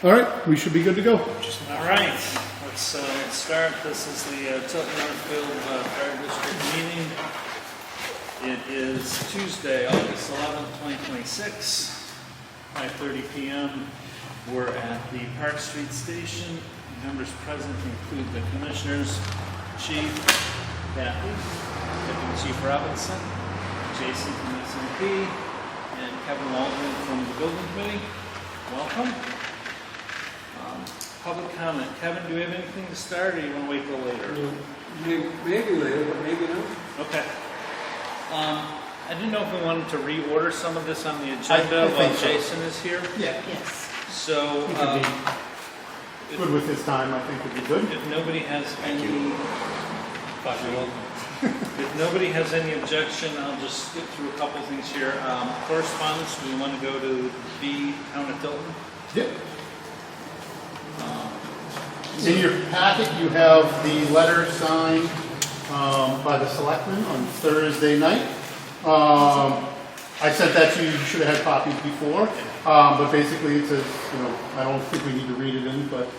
All right, we should be good to go. All right, let's start. This is the Tilton Northfield Fire District meeting. It is Tuesday, August 11th, 2026, 5:30 p.m. We're at the Park Street Station. Members present include the Commissioners, Chief Batley, Deputy Chief Robinson, Jason from SMP, and Kevin Waldman from the Building Committee. Welcome. Public comment. Kevin, do we have anything to start, or do you want to wait till later? Maybe later, but maybe not. Okay. I didn't know if we wanted to reorder some of this on the agenda while Jason is here. Yeah. Yes. So, He could be good with his time, I think would be good. if nobody has any, if nobody has any objection, I'll just skip through a couple things here. Correspondence. Do we want to go to B, Town of Tilton? Yep. In your packet, you have the letter signed by the selectmen on Thursday night. I sent that to you. You should have had copies before. But basically, it says, I don't think we need to read it in, but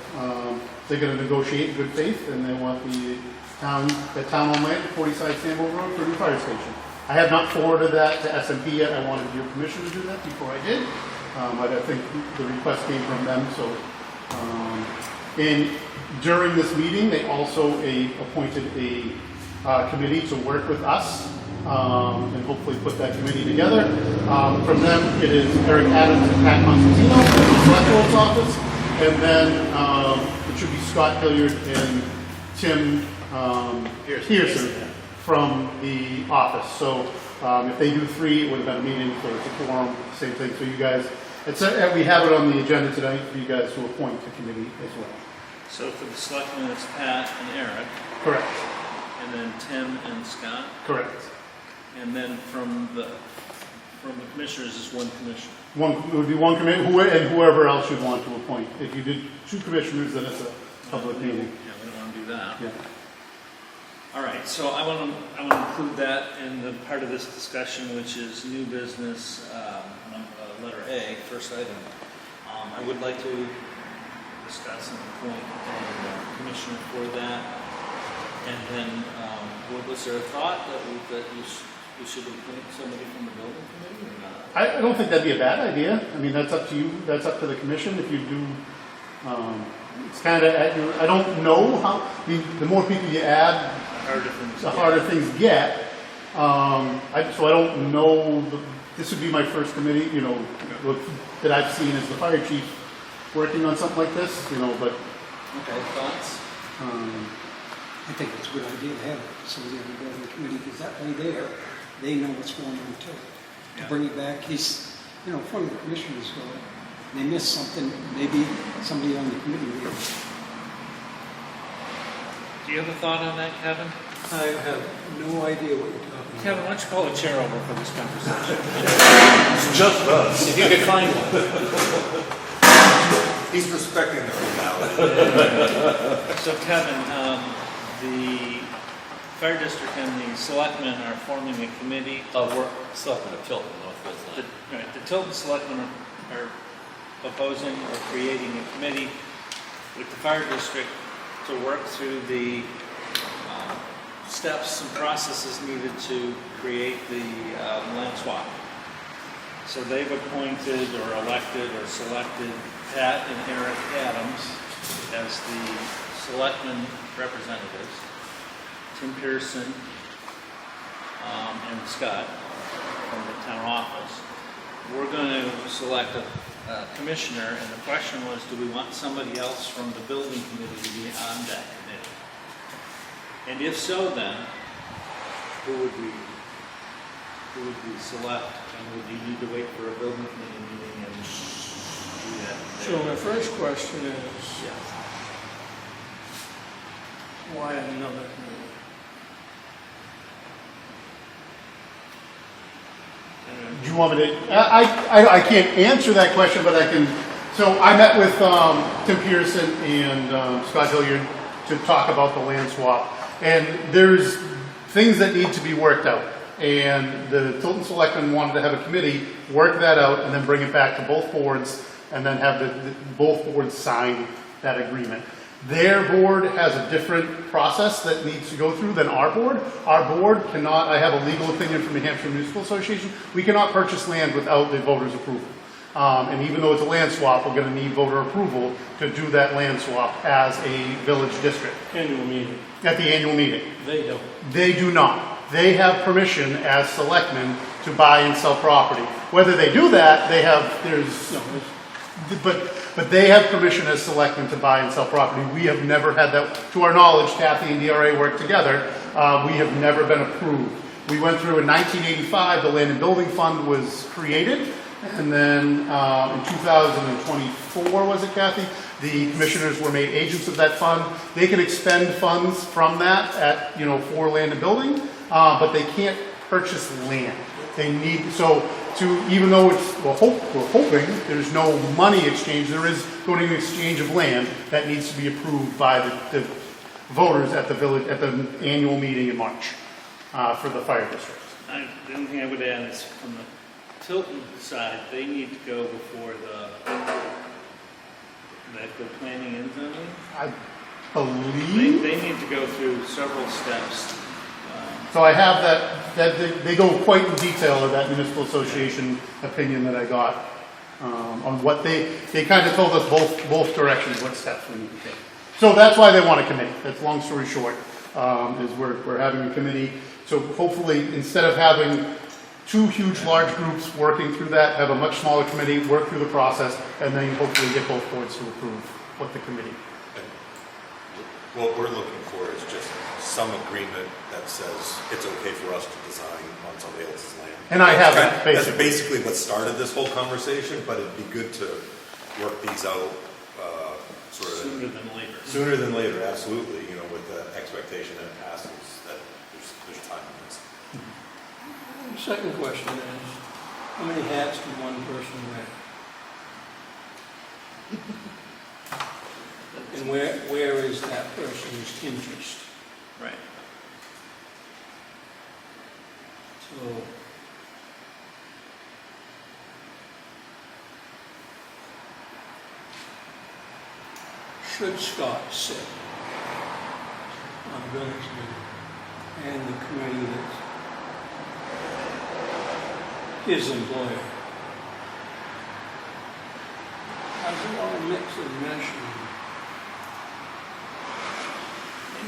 they're going to negotiate in good faith, and they want the town-owned land at 40 Side Sample Road for a new fire station. I have not forwarded that to SMP yet. I wanted your permission to do that before I did. But I think the request came from them, so. And during this meeting, they also appointed a committee to work with us and hopefully put that committee together. From them, it is Eric Adams and Pat Constantino from the Select Board's office, and then it should be Scott Hilliard and Tim Pearson from the office. So if they do 3, it would have been a meeting, so it's a quorum, same thing. So you guys, we have it on the agenda tonight for you guys to appoint the committee as well. So for the selectmen, it's Pat and Eric. Correct. And then Tim and Scott. Correct. And then from the commissioners is one commissioner. It would be one committee, and whoever else you'd want to appoint. If you did 2 commissioners, then it's a public meeting. Yeah, we don't want to do that. Yeah. All right, so I want to include that in the part of this discussion, which is new business, letter A, first item. I would like to discuss and appoint a commissioner for that. And then, was there a thought that you should appoint somebody from the building committee or not? I don't think that'd be a bad idea. I mean, that's up to you. That's up to the commission. If you do, it's kind of at your. I don't know how. I mean, the more people you add, the harder things get. So I don't know. This would be my first committee, that I've seen as the fire chief working on something like this, but. Okay, thoughts? I think it's a good idea to have somebody on the building committee, because that way there, they know what's going on too. Yeah. To bring it back, he's, one of the commissioners go, they miss something, maybe somebody on the committee will. Do you have a thought on that, Kevin? I have no idea what you're talking about. Kevin, why don't you call a chair over for this conversation? It's just us. If you could find one. He's respecting the formality. So Kevin, the fire district and the selectmen are forming a committee. We're selecting a Tilton Northfield line. The Tilton selectmen are proposing or creating a committee with the fire district to work through the steps and processes needed to create the land swap. So they've appointed or elected or selected Pat and Eric Adams as the selectmen representatives, Tim Pearson and Scott from the town office. We're going to select a commissioner, and the question was, do we want somebody else from the building committee to be on that committee? And if so, then who would we select, and would you need to wait for a building committee meeting and do that? So my first question is, Yes. why another committee? Do you want me to? I can't answer that question, but I can. So I met with Tim Pearson and Scott Hilliard to talk about the land swap, and there's things that need to be worked out. And the Tilton Selectmen wanted to have a committee work that out and then bring it back to both boards and then have both boards sign that agreement. Their board has a different process that needs to go through than our board. Our board cannot, I have a legal opinion from New Hampshire Municipal Association, we cannot purchase land without the voters' approval. And even though it's a land swap, we're going to need voter approval to do that land swap as a village district Annual meeting. at the annual meeting. They don't. They do not. They have permission as selectmen to buy and sell property. Whether they do that, they have, but they have permission as selectmen to buy and sell property. We have never had that, to our knowledge, Kathy and DRA work together. We have never been approved. We went through in 1985, the Land and Building Fund was created. And then in 2024, was it, Kathy? The commissioners were made agents of that fund. They can expend funds from that at, for land and building, but they can't purchase land. They need, even though we're hoping there's no money exchange, there is going to be an exchange of land that needs to be approved by the voters at the annual meeting in March for the fire district. The only thing I would add is from the Tilton side, they need to go before the planning and zoning. I believe. They need to go through several steps. So I have that they go quite in detail of that municipal association opinion that I got on what they kind of told us both directions, what steps we need to take. So that's why they want a committee. That's long story short, is we're having a committee. So hopefully instead of having two huge large groups working through that, have a much smaller committee, work through the process, and then hopefully get both boards to approve what the committee. What we're looking for is just some agreement that says it's okay for us to design on somebody else's land. And I have that, That's basically what started this whole conversation, but it'd be good to work these out sort of Sooner than later. Sooner than later, absolutely. With the expectation that it passes, that there's time on this. The second question is, how many hats can one person wear? And where is that person's interest? Right. So, should Scott sit on the village meeting and the committee that's his employer? How's it all mix and mesh?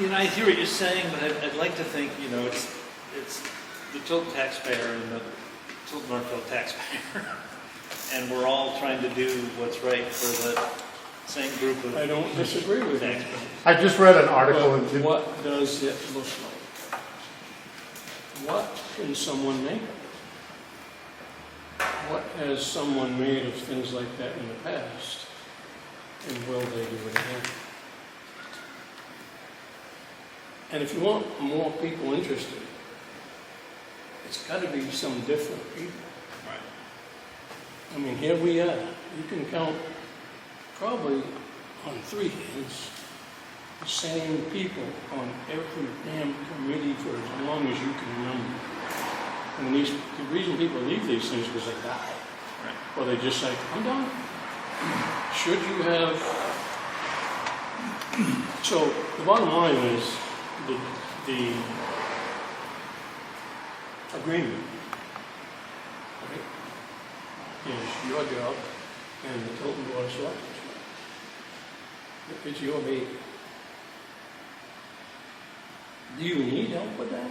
I hear what you're saying, but I'd like to think, it's the Tilton taxpayer and the Tilton Northfield taxpayer, and we're all trying to do what's right for the same group of I don't disagree with you. taxpayers. I just read an article But in what does it look like? What can someone make of it? What has someone made of things like that in the past? And will they do it again? And if you want more people interested, it's got to be some different people. Right. I mean, here we are. You can count probably on 3 hands the same people on every damn committee for as long as you can remember. And the reason people leave these things is because they die. Right. Or they just say, I'm done. Should you have... So the bottom line is the agreement, right, is your job and the Tilton Board of Selectmen's job. It's your baby. Do you need help with that?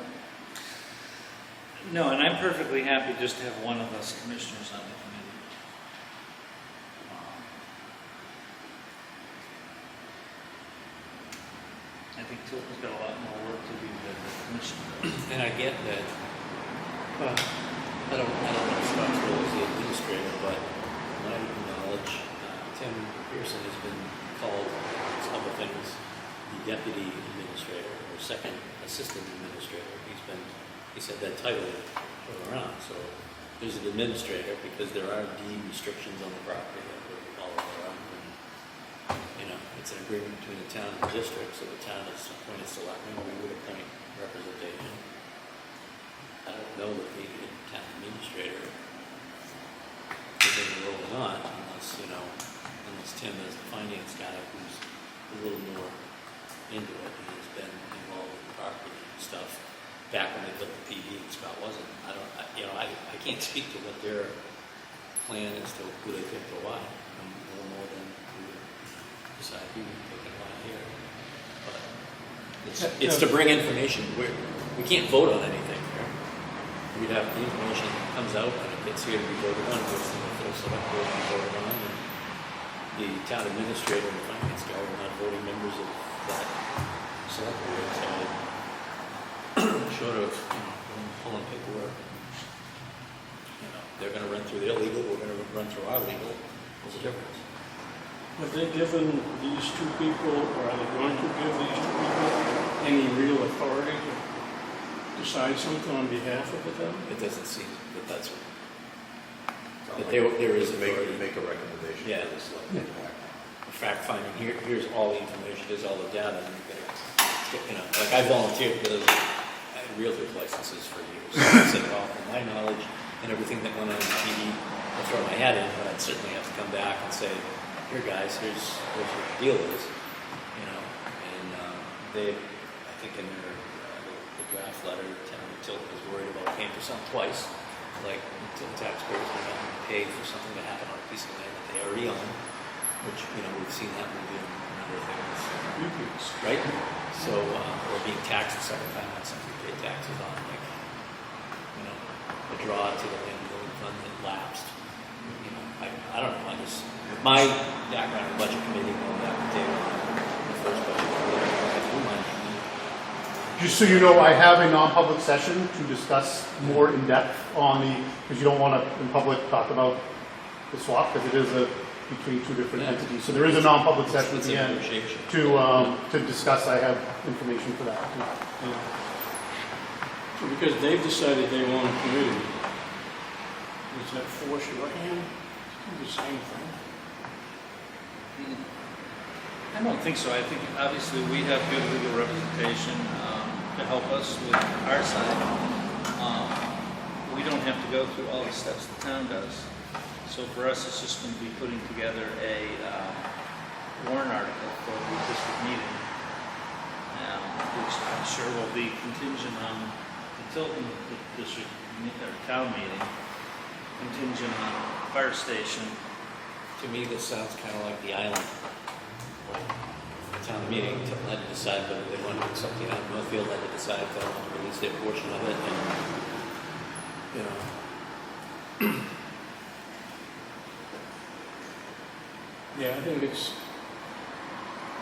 No, and I'm perfectly happy just to have one of us commissioners on the committee. I think Tilton's got a lot more work to do than the commissioner. And I get that, I don't know Scott's role as the administrator, but my knowledge, Tim Pearson has been called several things, the deputy administrator or second assistant administrator. He said that title put around. So there's an administrator because there are deed restrictions on the property that we're all around. And, it's an agreement between the town and the district, so the town is appointed selectmen, we would appoint representation. I don't know that the town administrator is in the role or not. unless Tim is the finance guy who's a little more into it, and has been involved in property stuff back when they built the PD and Scott wasn't. I can't speak to what their plan is to who they pick or why, no more than who decide who we pick and why here. But it's to bring information. We can't vote on anything here. We'd have the information that comes out when it gets here to be voted on, goes to the full select board to be voted on, and the town administrator and the finance guy are not voting members of that select board, so short of pulling paperwork, they're going to run through their legal, we're going to run through our legal. There's a difference. Have they given these two people, or are they going to give these two people any real authority to decide something on behalf of the town? It doesn't seem that that's what. That there is Make authority. a recommendation Yeah. to the selectmen. Fact finding, here's all the information, here's all the data, and you gotta, like I volunteered for I had realtor's licenses for years. So I said, well, from my knowledge and everything that went on in the TV, I'll throw my hat in, but I'd certainly have to come back and say, here guys, here's what the deal is, and they, I think in their the draft letter, the town of Tilton was worried about paying for something twice, like until taxpayers are going to pay for something to happen on a piece of land that they already own, which, we've seen that movie in a number of things, Repeats. right? So, or being taxed a second time on something you pay taxes on, like, a draw to the land building fund that lapsed. I don't know, with my background in budget committee, going back to the first budget committee, I threw mine. Just so you know, I have a non-public session to discuss more in depth on because you don't want to, in public, talk about the swap, because it is between two different entities. So there is a non-public session at It's the a end negotiation. to discuss. I have information for that. Yeah. So because they've decided they want a committee, does that force your hand to do the same thing? I don't think so. I think obviously we have good legal representation to help us with our side. We don't have to go through all the steps the town does. So for us, it's just going to be putting together a warrant article for the district meeting, which I'm sure will be contingent on the Tilton district or town meeting, contingent on fire station. To me, this sounds kind of like the island. The town meeting, Tilton had to decide whether they wanted to do something out of Northfield, had to decide if they wanted to release their portion of it, and, Yeah, I think it's,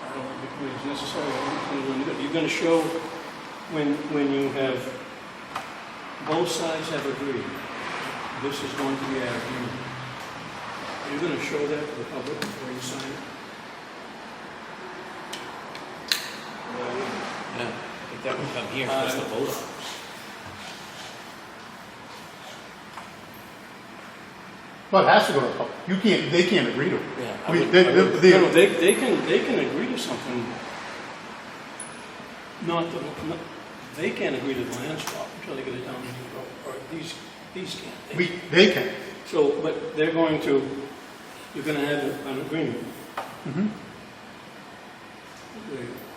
I don't think the committee is necessary. I don't think you're going to show when you have, both sides have agreed, this is going to be our agreement. You're going to show that to the public before you sign it? I think that would come here for us to vote on. But it has to go to the public. They can't agree to it. Yeah, I mean, they They can agree to something, they can't agree to the land swap until they get a town meeting vote, or these can't. they can. So, but you're going to have an agreement. Mhm.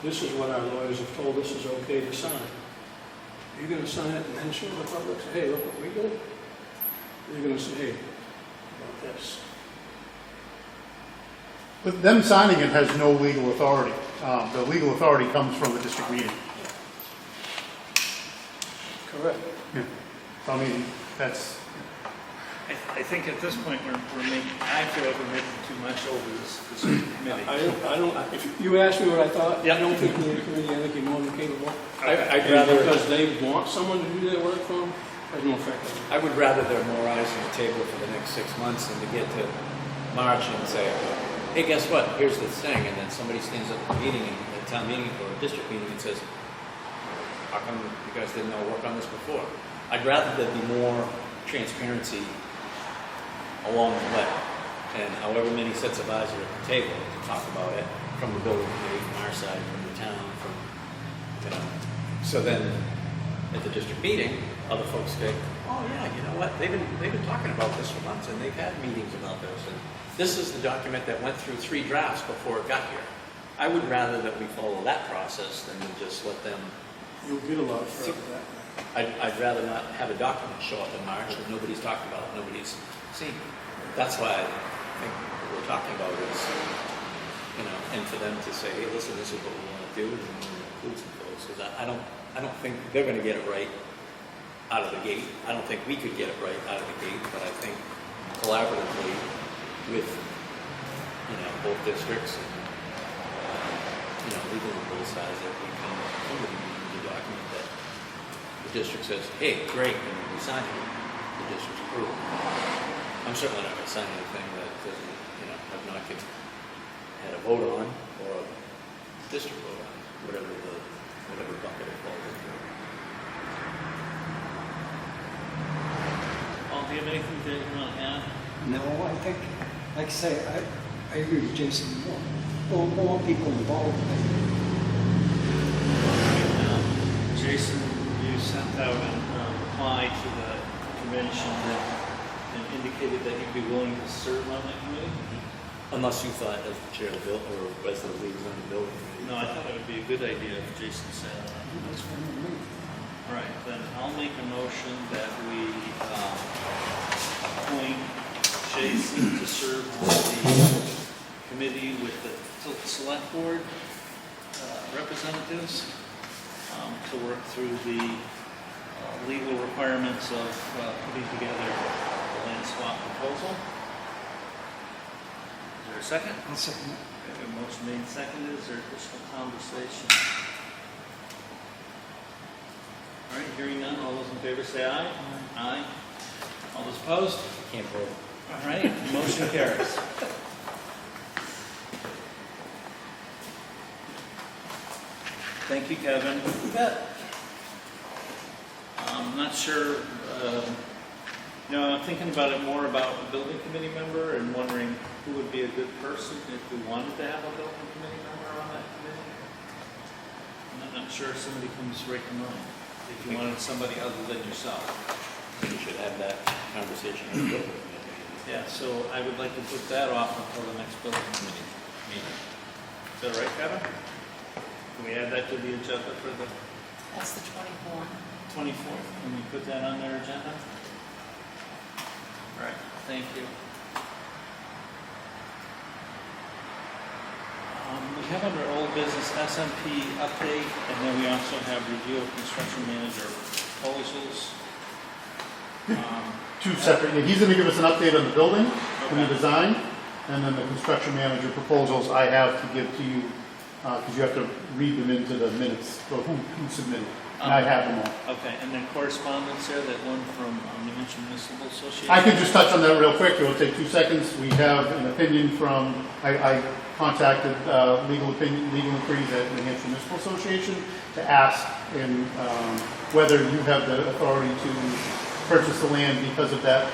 This is what our lawyers have told us is okay to sign. You're going to sign it and then show the public, say, hey, look what we did. You're going to say, hey, about this. But them signing it has no legal authority. The legal authority comes from the district meeting. Correct. Yeah. So, I mean, that's, I think at this point I feel like we're making too much over this committee. I don't, if you ask me what I thought, Yeah. I don't think we need a committee, I think you're more than capable. I'd And rather, because they want someone to do their work for them, has no effect on it. I would rather there are more eyes on the table for the next 6 months than to get to March and say, hey, guess what, here's this thing, and then somebody stands up at the meeting, at a town meeting or a district meeting and says, how come you guys didn't know work on this before? I'd rather there be more transparency along the way, and however many sets of eyes are at the table to talk about it, from the building committee, from our side, from the town, so then at the district meeting, other folks say, oh yeah, you know what, they've been talking about this for months, and they've had meetings about this, and this is the document that went through 3 drafts before it got here. I would rather that we follow that process than to just let them, You'll get a lot for that. I'd rather not have a document show up in March that nobody's talked about, nobody's seen. That's why I think what we're talking about is, you know, and for them to say, hey, listen, this is what we want to do, and we want to include some folks, because I don't think they're going to get it right out of the gate. I don't think we could get it right out of the gate, but I think collaboratively with, you know, both districts and, you know, legal on both sides, that we can come with a document that the district says, hey, great, and we sign it, the district's approved. I'm certainly not going to sign anything that doesn't, you know, have not had a vote on, or a district vote on, whatever bucket it falls into. Paul, do you have anything that you want to add? No, I think, like I say, I agree with Jason, more people involved. Jason, you sent out a reply to the convention and indicated that you'd be willing to serve on that committee? Unless you thought as the chair of the bill, or as the liaison of the building committee. No, I thought it would be a good idea if Jason said that. That's fine with me. All right, then I'll make a motion that we appoint Jason to serve on the committee with the Tilton Select Board representatives to work through the legal requirements of putting together the land swap proposal. Is there a second? I'll second it. Okay, a motion made and seconded. Is there additional conversation? All right, hearing none. All those in favor say aye. Aye. All those opposed? Can't vote. All right, motion carries. Thank you, Kevin. You bet. I'm not sure, I'm thinking about it more about a building committee member and wondering who would be a good person if we wanted to have a building committee member on that committee. I'm not sure if somebody comes right to mind, if you wanted somebody other than yourself. You should have that conversation with the building committee. Yeah, so I would like to put that off until the next building committee meeting. Is that right, Kevin? Can we add that to the agenda for the That's the 24th. 24th? Can we put that on their agenda? All right, thank you. We have under old business SMP update, and then we also have review of construction manager proposals. Two separate, he's going to give us an update on the building and the design, and then the construction manager proposals I have to give to you, because you have to read them into the minutes, for who submitted. And I have them all. Okay, and then correspondence there, that one from New Hampshire Municipal Association? I could just touch on that real quick. It will take 2 seconds. We have an opinion from, I contacted legal inquiries at New Hampshire Municipal Association to ask whether you have the authority to purchase the land because of that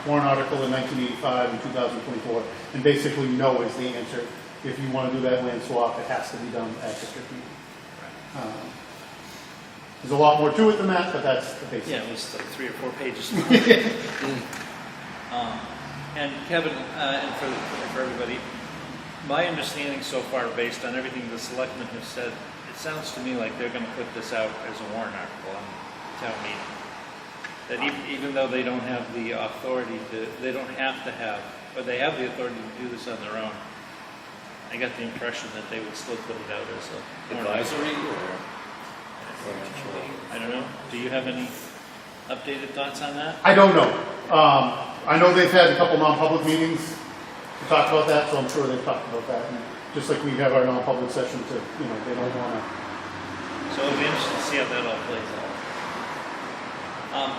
warrant article in 1985 and 2024. And basically, no is the answer. If you want to do that land swap, it has to be done at district meeting. There's a lot more to it than that, but that's the basic. Yeah, it was like 3 or 4 pages. And Kevin, and for everybody, my understanding so far, based on everything the selectmen have said, it sounds to me like they're going to put this out as a warrant article on town meeting. That even though they don't have the authority to, they don't have to have, but they have the authority to do this on their own. I got the impression that they would still put it out as a warrant article. Advisory or? I don't know. Do you have any updated thoughts on that? I don't know. I know they've had a couple non-public meetings to talk about that, so I'm sure they've talked about that. And just like we have our non-public session to, they don't want to. So it'll be interesting to see how that all plays out.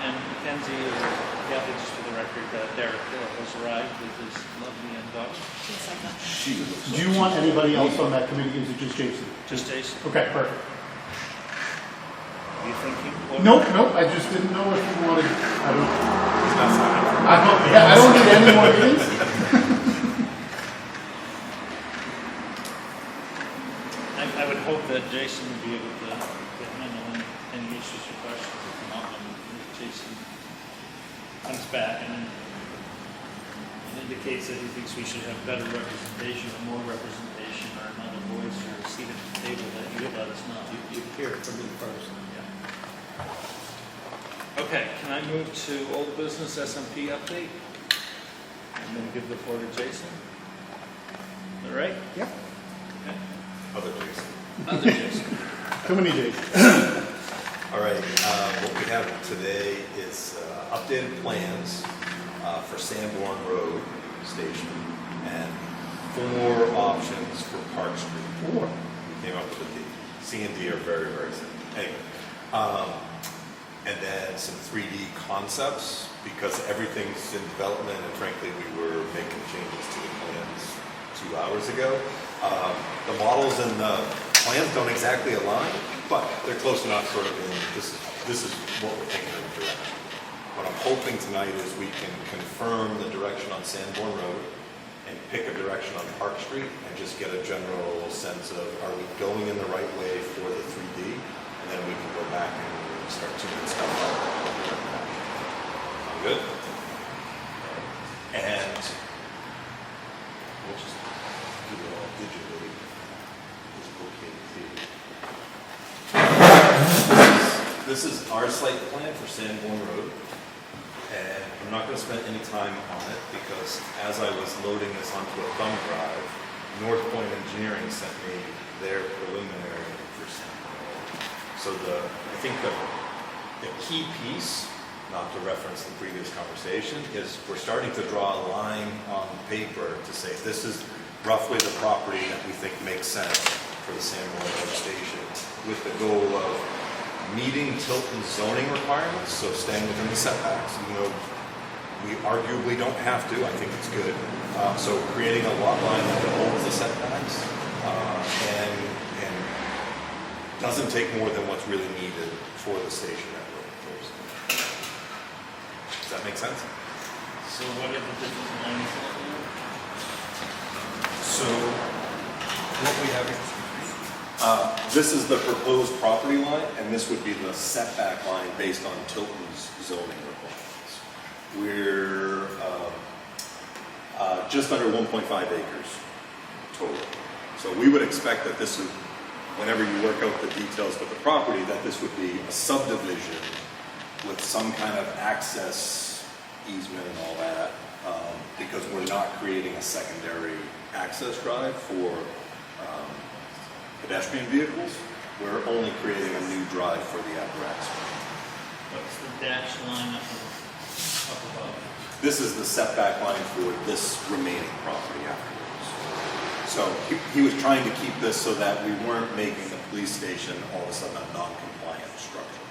And Mackenzie, just for the record, Derek has arrived with his lovely young daughter. Yes, I got Do you want anybody else on that committee? Is it just Jason? Just Jason. Okay, perfect. Are you thinking? Nope. I just didn't know if you wanted. I don't need any more meetings. I would hope that Jason would be able to handle any issues or questions that come up, and Jason back and it indicates that he thinks we should have better representation or more representation or another voice or a seat at the table, that you would let us know. You hear it from me first. Okay, can I move to old business SMP update? And then give the floor to Jason? All right? Yep. Okay. Other Jason. Other Jason. Too many days. All right, what we have today is updated plans for Sanborn Road Station and 4 options for Park Street. 4? We came up with a D. C and D are very, very simple. Anyway, and then some 3D concepts, because everything's in development, and frankly, we were making changes to the plans 2 hours ago. The models and the plans don't exactly align, but they're close enough sort of in, this is what we're thinking of the direction. What I'm hoping tonight is we can confirm the direction on Sanborn Road and pick a direction on Park Street and just get a general sense of, are we going in the right way for the 3D? And then we can go back and start tuning stuff up. Sound good? And we'll just do it all digitally. It's okay to see. This is our site plan for Sanborn Road. And I'm not going to spend any time on it because as I was loading this onto a thumb drive, North Point Engineering sent me their preliminary for Sanborn Road. So I think the key piece, not to reference the previous conversation, is we're starting to draw a line on paper to say this is roughly the property that we think makes sense for the Sanborn Road Station, with the goal of meeting Tilton zoning requirements, so staying within the setbacks, even though we arguably don't have to. I think it's good. So creating a lot line that holds the setbacks and doesn't take more than what's really needed for the station that we're proposing. Does that make sense? So what are the different lines? So what we have this is the proposed property line, and this would be the setback line based on Tilton's zoning requirements. We're just under 1.5 acres total. So we would expect that this would, whenever you work out the details of the property, that this would be a subdivision with some kind of access easement and all that, because we're not creating a secondary access drive for pedestrian vehicles. We're only creating a new drive for the apparatus. What's the dashed line up above? This is the setback line for this remaining property afterwards. So he was trying to keep this so that we weren't making the police station all of a sudden a non-compliant structure.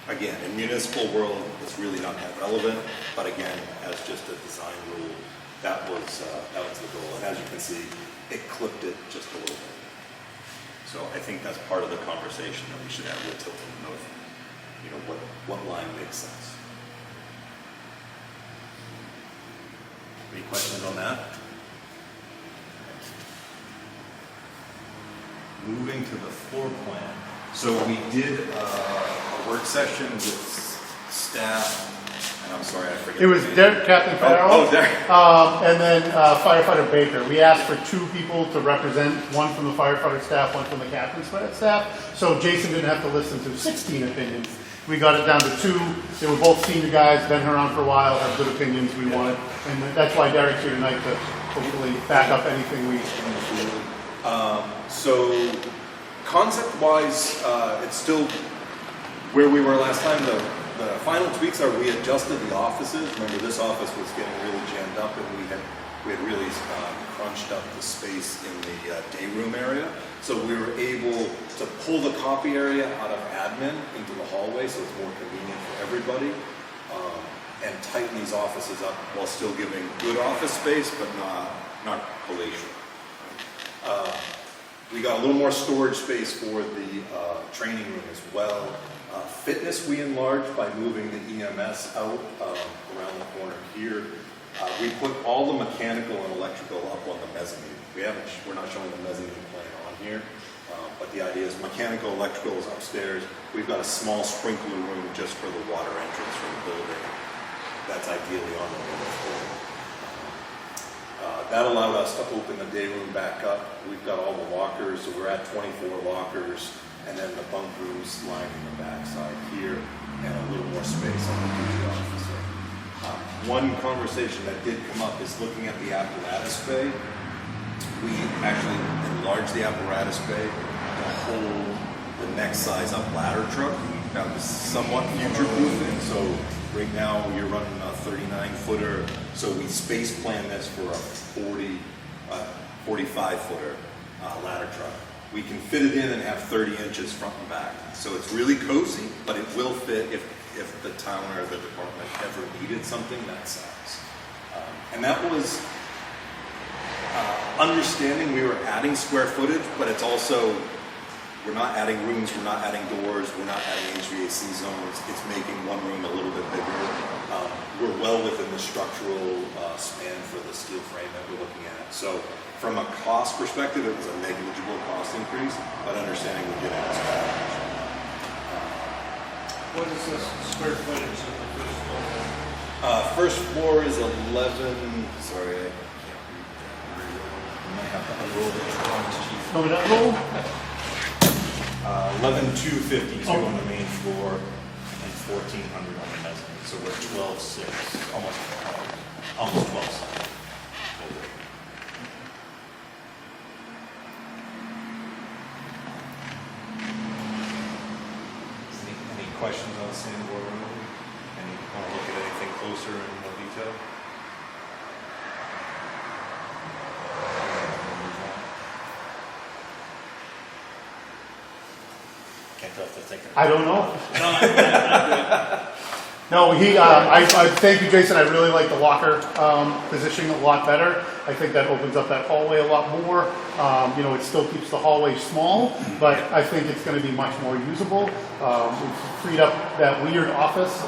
Again, in municipal world, it's really not that relevant, but again, as just a design rule, that was the goal. And as you can see, it clipped it just a little bit. So I think that's part of the conversation that we should have with Tilton of, you know, what line makes sense. Any questions on that? Moving to the floor plan. So we did a work session with staff, and I'm sorry, I forget. It was the name. Derek, Captain Farrell. Oh, Derek. And then firefighter Baker. We asked for 2 people to represent, one from the firefighter staff, one from the captain's staff. So Jason didn't have to listen to 16 opinions. We got it down to 2. They were both senior guys, been around for a while, have good opinions we wanted. And that's why Derek's here tonight to hopefully back up anything we. So concept-wise, it's still where we were last time. The final tweaks are we adjusted the offices. Remember, this office was getting really jammed up, and we had really crunched up the space in the day room area. So we were able to pull the copy area out of admin into the hallway, so it's more convenient for everybody, and tighten these offices up while still giving good office space, but not palatial. We got a little more storage space for the training room as well. Fitness we enlarged by moving the EMS out around the corner here. We put all the mechanical and electrical up on the mezzanine. We're not showing the mezzanine plan on here, but the idea is mechanical, electrical is upstairs. We've got a small sprinkler room just for the water entrance from the building. that's ideally on the main floor. That allowed us to open the day room back up. We've got all the lockers, so we're at 24 lockers, and then the bunk rooms lying in the backside here, and a little more space on the duty officer. One conversation that did come up is looking at the apparatus bay. We actually enlarged the apparatus bay to hold the next size up ladder truck. That was somewhat future-proofing, so right now you're running a 39-footer, so we space plan this for a 45-footer ladder truck. We can fit it in and have 30 inches front and back. So it's really cozy, but it will fit if the town or the department ever needed something that size. And that was understanding we were adding square footage, but it's also, we're not adding rooms, we're not adding doors, we're not adding HVAC zones. It's making one room a little bit bigger. We're well within the structural span for the steel frame that we're looking at. So from a cost perspective, it was a negligible cost increase, but understanding we're getting this back. What is this square footage of the first floor? First floor is 11, sorry, I can't read that. I might have to unroll the drawings, chief. Coming up, roll. 11,252 on the main floor and 1,400 on the mezzanine. So we're 12,600, almost 12,700. Any questions on the Sanborn room? And you want to look at anything closer in more detail? Can't tell if they're thinking. I don't know. No, I thank you, Jason. I really like the locker positioning a lot better. I think that opens up that hallway a lot more. It still keeps the hallway small, but I think it's going to be much more usable. We've freed up that weird office.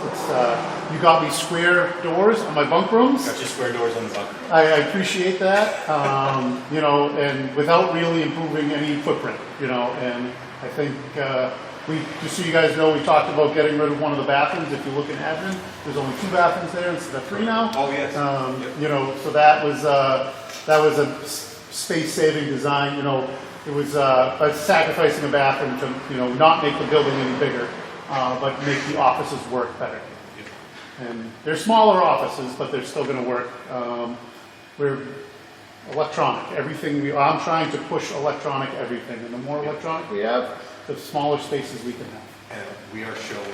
You got me square doors on my bunk rooms. Got your square doors on the bunk room. I appreciate that, and without really improving any footprint, and I think just so you guys know, we talked about getting rid of one of the bathrooms. If you look in admin, there's only 2 bathrooms there instead of 3 now. Oh, yes. Yep. So that was a space-saving design. It was sacrificing a bathroom to not make the building any bigger, but make the offices work better. Yep. And they're smaller offices, but they're still going to work. We're electronic. I'm trying to push electronic everything, and the more electronic we have, the smaller spaces we can have. And we are showing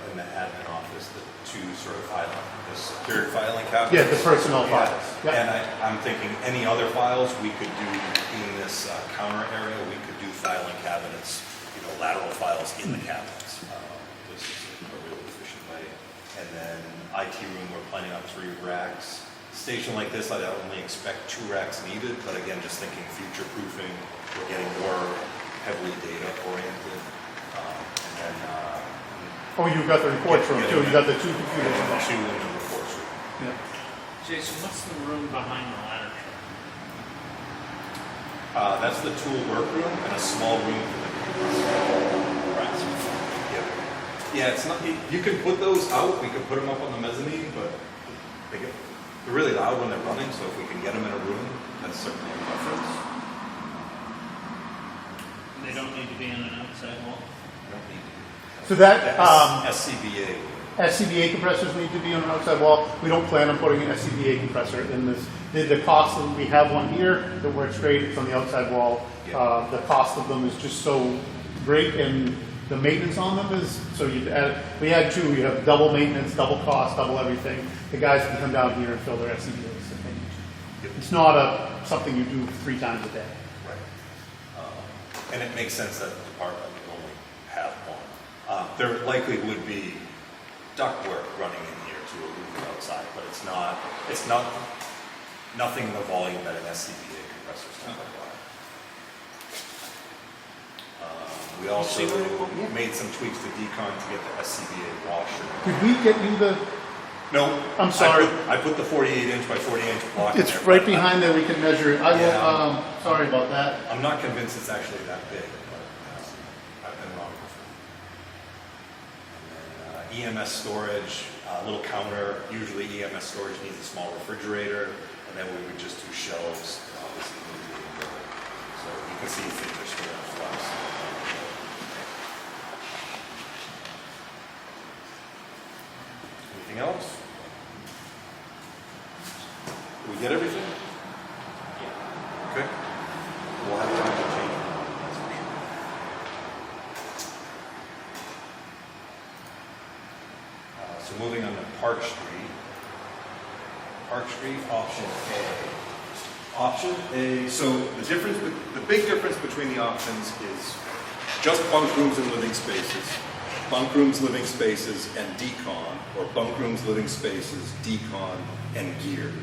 in the admin office the 2 sort of the secured filing cabinets. Yeah, the personnel Yeah. files. Yep. And I'm thinking any other files we could do in this counter area. We could do filing cabinets, lateral files in the cabinets. This is a really efficient way. And then IT room, we're planning on 3 racks. Station like this, I'd only expect 2 racks needed, but again, just thinking future proofing, we're getting more heavily data oriented. And then Oh, you've got the reports room too. You've got the 2 computers in there. 2 in the reports room. Yeah. Jason, what's the room behind the ladder truck? That's the tool workroom and a small room for the compressor. Yeah, it's not. You can put those out. We could put them up on the mezzanine, but they're really loud when they're running. So if we can get them in a room, that's certainly a preference. They don't need to be in an outside wall? Don't need So that SCBA. SCBA compressors need to be on an outside wall. We don't plan on putting an SCBA compressor in this. The cost of we have one here that works great. It's on the outside wall. Yeah. The cost of them is just so great, and the maintenance on them is so. We had 2. You have double maintenance, double cost, double everything. The guys can come down here and fill their SCBAs if they need to. It's not something you do 3 times a day. Right. And it makes sense that the department would only have one. There likely would be ductwork running in here to a roof outside, but it's not nothing the volume that an SCBA compressor is going to require. We also made some tweaks to decon to get the SCBA washer. Did we get you the? No, I'm sorry. I put the 48-inch by 48-inch block. It's in there, right but behind there. We can measure it. I will. Yeah. Sorry about that. I'm not convinced it's actually that big, but I've been wrong before. And then EMS storage, A little counter, usually EMS storage needs a small refrigerator, and then we would just do shelves, obviously. So you can see things are still in flux. Anything else? Did we get everything? Okay. We'll have time to change it. That's for sure. So moving on to Park Street. Park Street, option A. Option A, so the big difference between the options is just bunk rooms and living spaces. Bunk rooms, living spaces, and decon, or bunk rooms, living spaces, decon, and gear.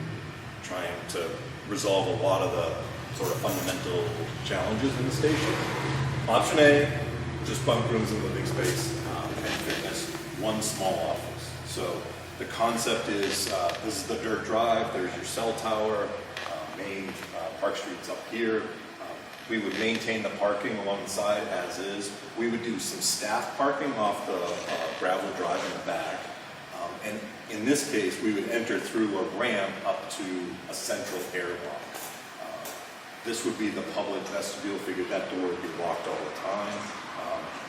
Trying to resolve a lot of the sort of fundamental challenges in the station. Option A, just bunk rooms and living space, and fitness, one small office. So the concept is, this is the dirt drive, there's your cell tower, main Park Street's up here. We would maintain the parking along the side as is. We would do some staff parking off the gravel drive in the back. And in this case, we would enter through a ramp up to a central airlock. This would be the public vestibule. Figured that door would be locked all the time.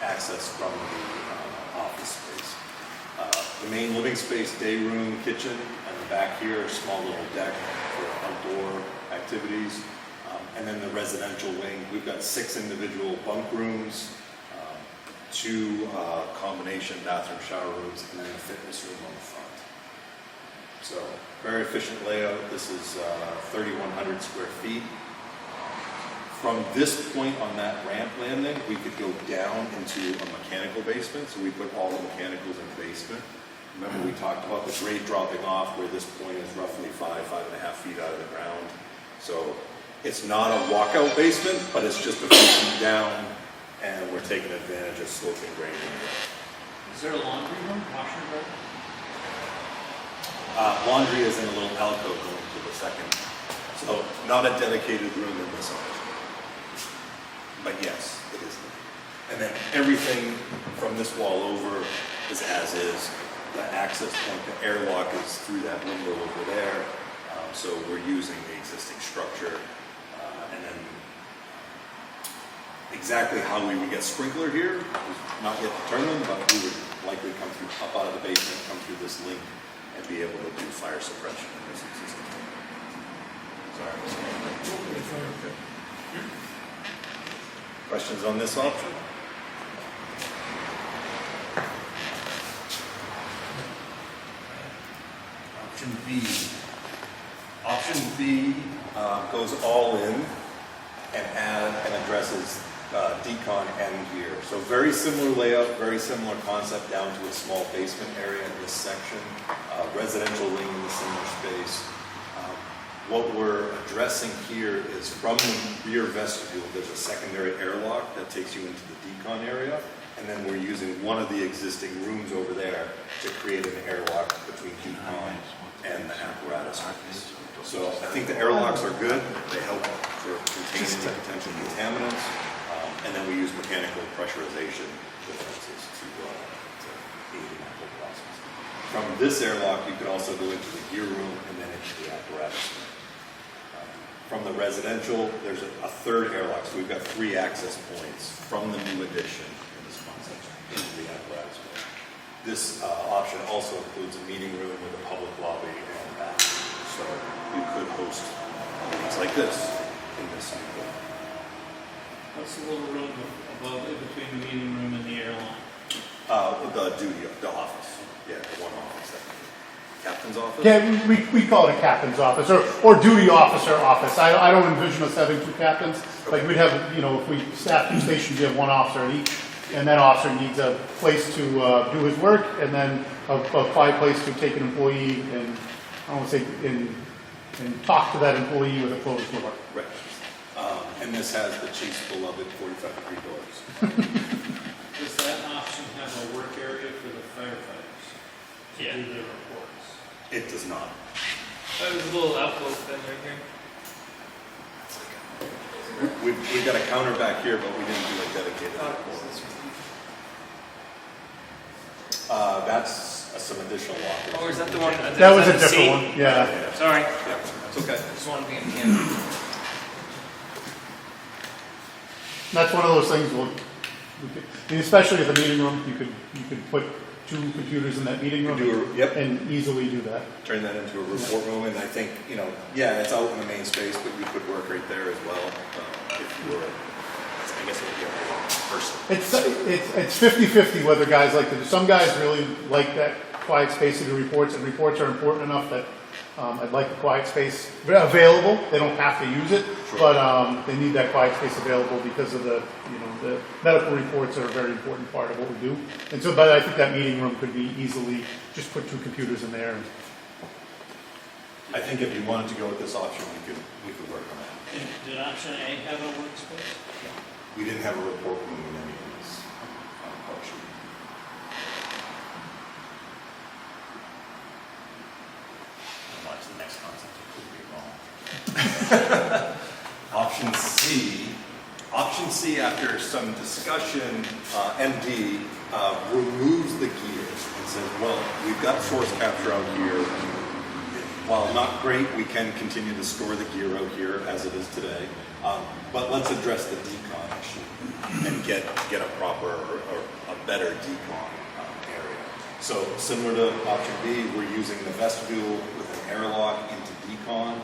Access from the office space. The main living space, day room, kitchen, and the back here, a small little deck for outdoor activities. And then the residential wing, we've got 6 individual bunk rooms, 2 combination bathroom shower rooms, and then a fitness room on the front. So very efficient layout. This is 3,100 square feet. From this point on that ramp landing, we could go down into a mechanical basement. So we put all the mechanicals in the basement. Remember we talked about the grade dropping off where this point is roughly 5.5 feet out of the ground. So it's not a walkout basement, but it's just a few feet down, and we're taking advantage of sloping grading. Is there a laundry room, washer room? Laundry is in a little alcove going to the second. So not a dedicated room in this option. But yes, it is. And then everything from this wall over is as is. The access point, the airlock is through that window over there. So we're using the existing structure. And then exactly how we would get sprinkler here is not yet determined, but we would likely come through, up out of the basement, come through this link, and be able to do fire suppression in this existing. Sorry. Okay. Questions on this option? Option B. Option B goes all in and addresses decon and gear. So very similar layout, very similar concept down to a small basement area in this section. Residential wing in the similar space. What we're addressing here is from the rear vestibule, there's a secondary airlock that takes you into the decon area, and then we're using one of the existing rooms over there to create an airlock between decon and the apparatus space. So I think the airlocks are good. They help for containing the potential contaminants, and then we use mechanical pressurization differences to aid in that whole process. From this airlock, you could also go into the gear room and then into the apparatus room. From the residential, there's a third airlock, so we've got 3 access points from the new addition in this concept into the apparatus room. This option also includes a meeting room with a public lobby and a bathroom, so you could host meetings like this in this new building. What's the little room above, in between the meeting room and the airline? The office. Yeah, the one office. Captain's office? Yeah, we call it a captain's office, or duty officer office. I don't envision us having 2 captains. Like we'd have, if we staff 2 stations, you have 1 officer in each, and that officer needs a place to do his work, and then a quiet place to take an employee and, I don't want to say, and talk to that employee with a closed door. Right. And this has the chief's beloved 45-degree doors. Does that option have a work area for the firefighters? To do their reports? It does not. There's a little outflow thing right here. We've got a counter back here, but we didn't do a dedicated report. That's a some additional lockers. Oh, is that the one? That was a different one, yeah. Sorry. Yeah, it's okay. Just want to be in Canada. That's one of those things, I mean, especially at the meeting room, you could put 2 computers in that meeting room. Yep. And easily do that. Turn that into a report room, and I think, yeah, it's out in the main space, but you could work right there as well, if you were, I guess it would be a person. It's 50-50 whether guys like to do. Some guys really like that quiet space to do reports, and reports are important enough that I'd like the quiet space available. They don't have to use it, Sure. but they need that quiet space available because of the medical reports are a very important part of what we do. And so, but I think that meeting room could be easily just put 2 computers in there. I think if you wanted to go with this option, we could work on that. Did option A have a workspace? We didn't have a report room in any of this option. Watch the next concept, it could be wrong. Option C, after some discussion, MD removes the gears and says, well, we've got source capture out here. While not great, we can continue to store the gear out here as it is today. But let's address the decon issue and get a proper or a better decon area. So similar to option B, we're using the vestibule with an airlock into decon,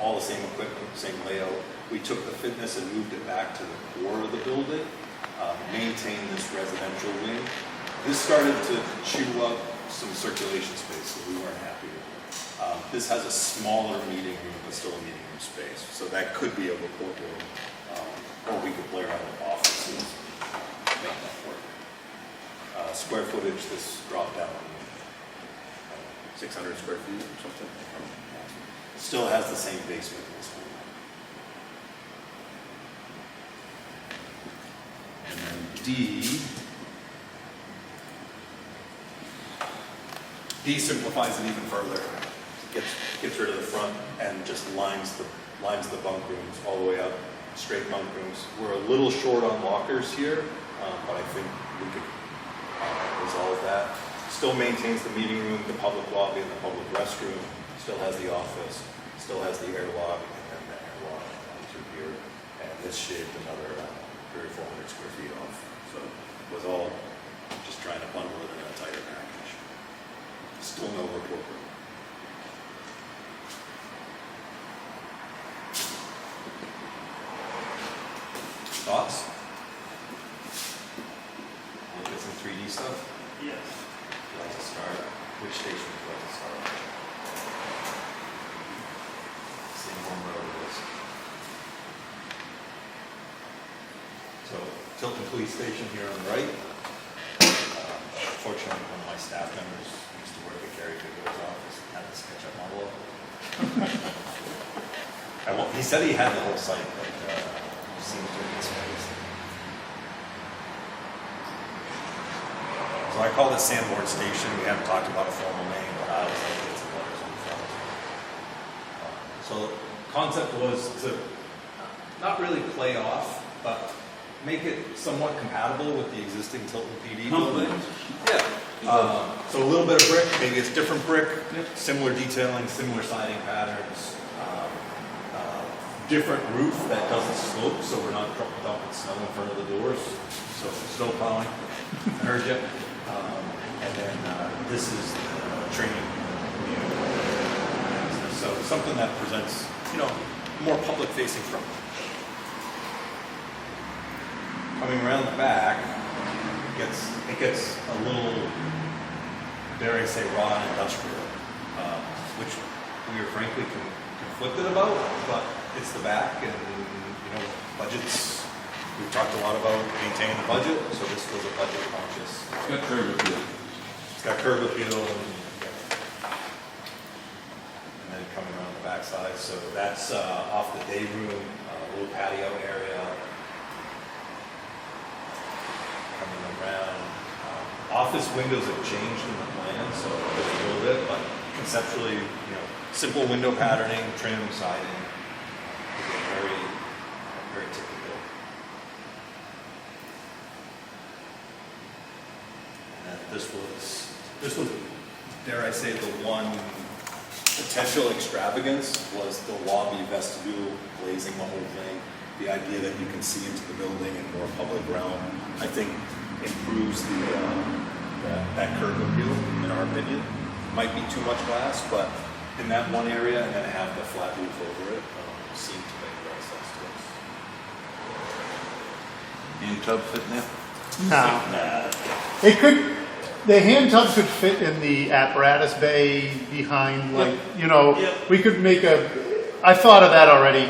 all the same equipment, same layout. We took the fitness and moved it back to the core of the building, maintained this residential wing. This started to chew up some circulation space that we weren't happy with. This has a smaller meeting room, but still a meeting room space. So that could be a report room, or we could layer out offices, make that work. Square footage, this dropped down 600 square feet or something. Still has the same basement in this one. And then D simplifies it even further. Gets rid of the front and just lines the bunk rooms all the way up, straight bunk rooms. We're a little short on lockers here, but I think we could resolve that. Still maintains the meeting room, the public lobby, and the public restroom. Still has the office. Still has the airlock, and then the airlock through here. And this shaved another 300 or 400 square feet off. So it was all just trying to bundle it in a tighter package. Still no report room. Thoughts? Look at some 3D stuff. Yes. Would you like to start? Which station would you like to start? Same road is. So Tilton Police Station here on the right. Fortunately, one of my staff members used to work at Gary Goodwill's office and had the SketchUp model up. He said he had the whole site, but seems to have misplaced. So I call this Sanborn Station. We haven't talked about a formal name, but I was like, it's letters on the front. So the concept was to not really play off, but make it somewhat compatible with the existing Tilton PD building. Yeah. So a little bit of brick, maybe it's different brick, similar detailing, similar siding patterns, different roof that doesn't slope, so we're not dumping snow in front of the doors. So snow plowing, I heard you. And then this is the training unit. So something that presents, more public-facing front. Coming around the back, it gets a little, dare I say, raw and industrial, which we are frankly conflicted about, but it's the back, and budgets. We've talked a lot about maintaining the budget, so this was a budget conscious. It's got curb appeal. It's got curb appeal, and then coming around the backside. So that's off the day room, a little patio area. Coming around, office windows have changed in the plan, so a little bit, but conceptually, simple window patterning, trim, siding, very, very typical. And this was dare I say, the one potential extravagance was the lobby vestibule, glazing the whole thing. The idea that you can see into the building and more public realm, I think improves that curb appeal, in our opinion. Might be too much glass, but in that one area and then have the flat roof over it seemed to make a lot of sense to us. Hand tub fit in there? No. It could, the hand tub could fit in the apparatus bay behind, like, you know, Yep. we could make I thought of that already.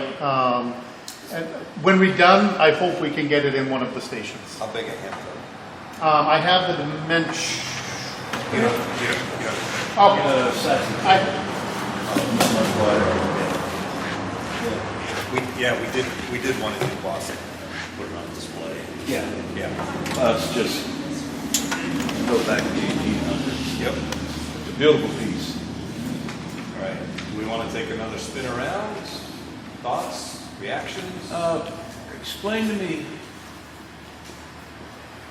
And when we're done, I hope we can get it in one of the stations. How big a hand tub? I have the dimension. You know. Oh, We did one in New Boston, put it on display. Yeah. Yeah. It's just, go back to the 1800s. Yep. It's a beautiful piece. All right. Do we want to take another spin around? Thoughts? Reactions? Explain to me,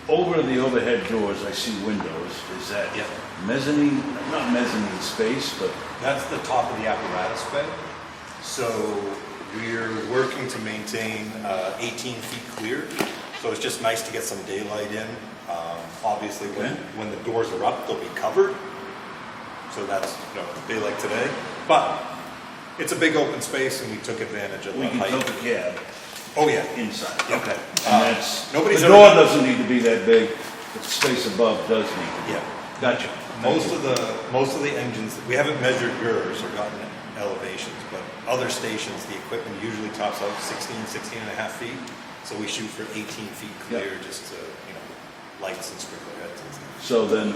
over the overhead doors, I see windows. Is that Yep. mezzanine, not mezzanine space, but That's the top of the apparatus bay. So we're working to maintain 18 feet clear. So it's just nice to get some daylight in. Obviously, when the doors are up, they'll be covered. So that's, daylight today. But it's a big open space and we took advantage of we the can height. tilt the cab Oh, yeah. inside. Yeah. Okay. And that's, nobody's the ever door done- doesn't need to be that big, but the space above does need to be. Yeah. Gotcha. Most of the engines, we haven't measured yours or gotten elevations, but other stations, the equipment usually tops out 16 and a half feet. So we shoot for 18 feet clear, Yeah. just to, lights and sprinkler heads and stuff. So then,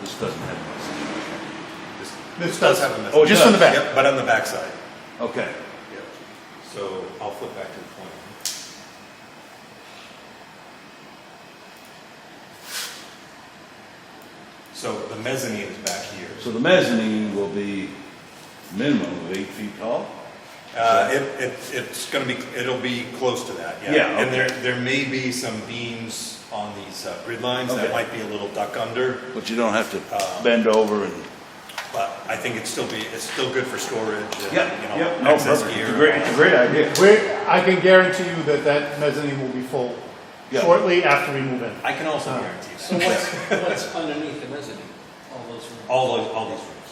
this doesn't have mezzanine. this does have a message. Oh, it just does. on the back. Yep, but on the backside. Okay. Yep. So I'll flip back to the point. So the mezzanine is back here. So the mezzanine will be minimum of 8 feet tall? It's going to be, it'll be close to that, yeah. Yeah, And okay. there may be some beams on these grid lines that Okay. might be a little duck under, But you don't have to bend over and... but I think it's still good for storage and, No, excess perfect. gear. It's a great idea. I can guarantee you that mezzanine will be full Yeah. shortly after we move in. I can also guarantee So that. what's underneath the mezzanine? All those rooms? All these rooms.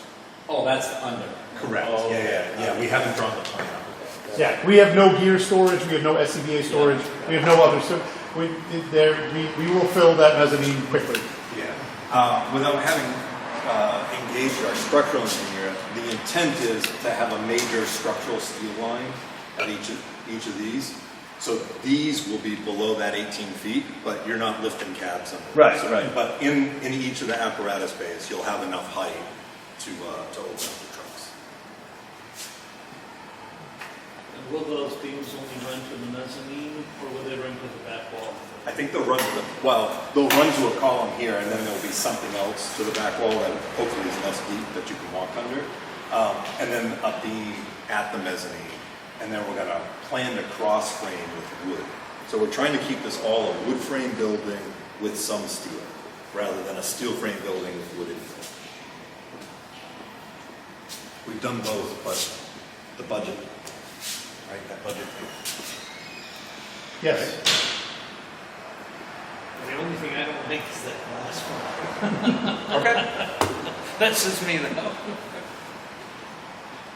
Oh, that's the under. Correct, Oh, yeah. We haven't drawn the plan out. Yeah, we have no gear storage, we have no SCBA storage, we have no other, so we will fill that mezzanine quickly. Yeah. Without having engaged our structural engineer, the intent is to have a major structural steel line at each of these. So these will be below that 18 feet, but you're not lifting cabs on them. Right, So- right. But in each of the apparatus bays, you'll have enough height to open up the trucks. And will those beams only run to the mezzanine, or will they run to the back wall? I think they'll run to a column here, and then there'll be something else to the back wall that hopefully is less deep that you can walk under. And then a beam at the mezzanine. And then we're gonna plan to cross frame with wood. So we're trying to keep this all a wood frame building with some steel, rather than a steel frame building with wood infill. We've done both, but the budget, right, that budget. Yes. The only thing I don't like is that last one. Okay. That's just me though.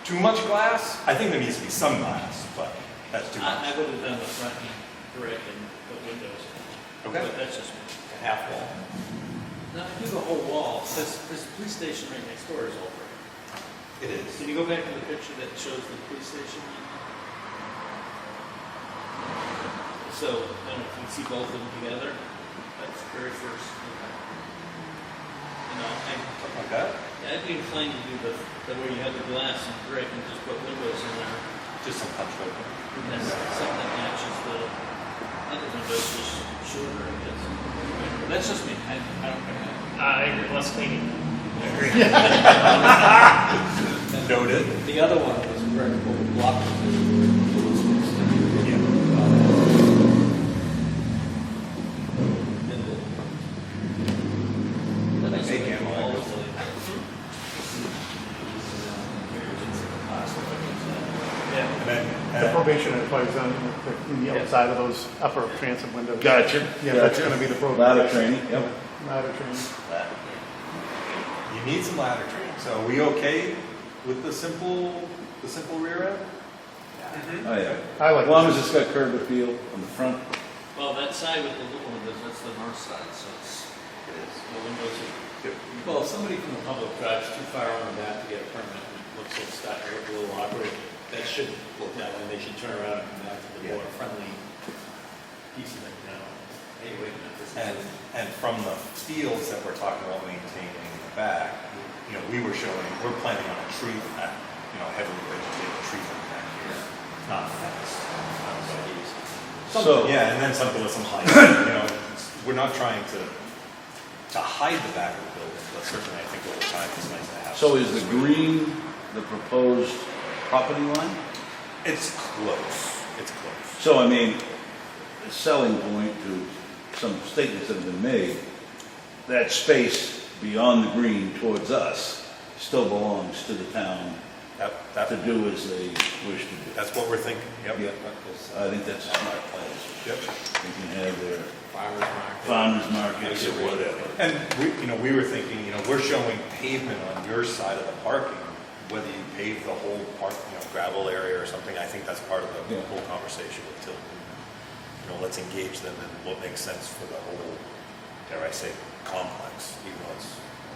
Too much glass? I think there needs to be some glass, but that's too much. I would have done the front brick and the windows. Okay. But that's just me. A half wall. No, I do the whole wall, because the police station right next door is all brick. It is. Can you go back to the picture that shows the police station? So, I don't know if you can see both of them together. That's the very first. Something like that? I'd be inclined to do the way you have the glass and brick and just put windows in there. Just some punch hole. And that's something that matches the other windows, just shorter, I guess. But that's just me. I don't care. I agree. Less cleaning. I agree. Noted. The other one was brick, but we blocked it. Hey, The probationary part is in the outside of those upper transom windows. Gotcha. Yeah, that's gotcha. gonna be the program. Ladder training, yep. Ladder training. You need some ladder training. So are we okay with the simple rear end? Oh, yeah. I like As long this. as it's got curb appeal on the front. Well, that side with the little windows, that's the north side, so it's, the windows are. Well, if somebody from the public drives too far on the back to get a permit, and looks like it's got to look a little awkward, that should look that way, they should turn around and come back to the Yeah. more friendly piece of it, you know. Hey, wait a minute, this And, is. and from the fields that we're talking about maintaining in the back, you know, we were showing, we're planning on a tree, heavily vegetated tree back here, not fenced. So, Yeah, and then something with some height, we're not trying to hide the back of the building, but certainly I think over time it's nice to have. so is the green the proposed property line? It's close, it's close. So, I mean, a selling point to some statements that have been made, that space beyond the green towards us still belongs to the town That, to do as they wish to do. that's what we're thinking, yep. Yep. I think that's a smart plan. Yep. They can have their Farmers market. farmers markets or whatever. And we were thinking, we're showing pavement on your side of the parking, whether you pave the whole park, gravel area or something, I think that's part of the Yeah. whole conversation with Tilton. Let's engage them in what makes sense for the whole, dare I say, complex, even though it's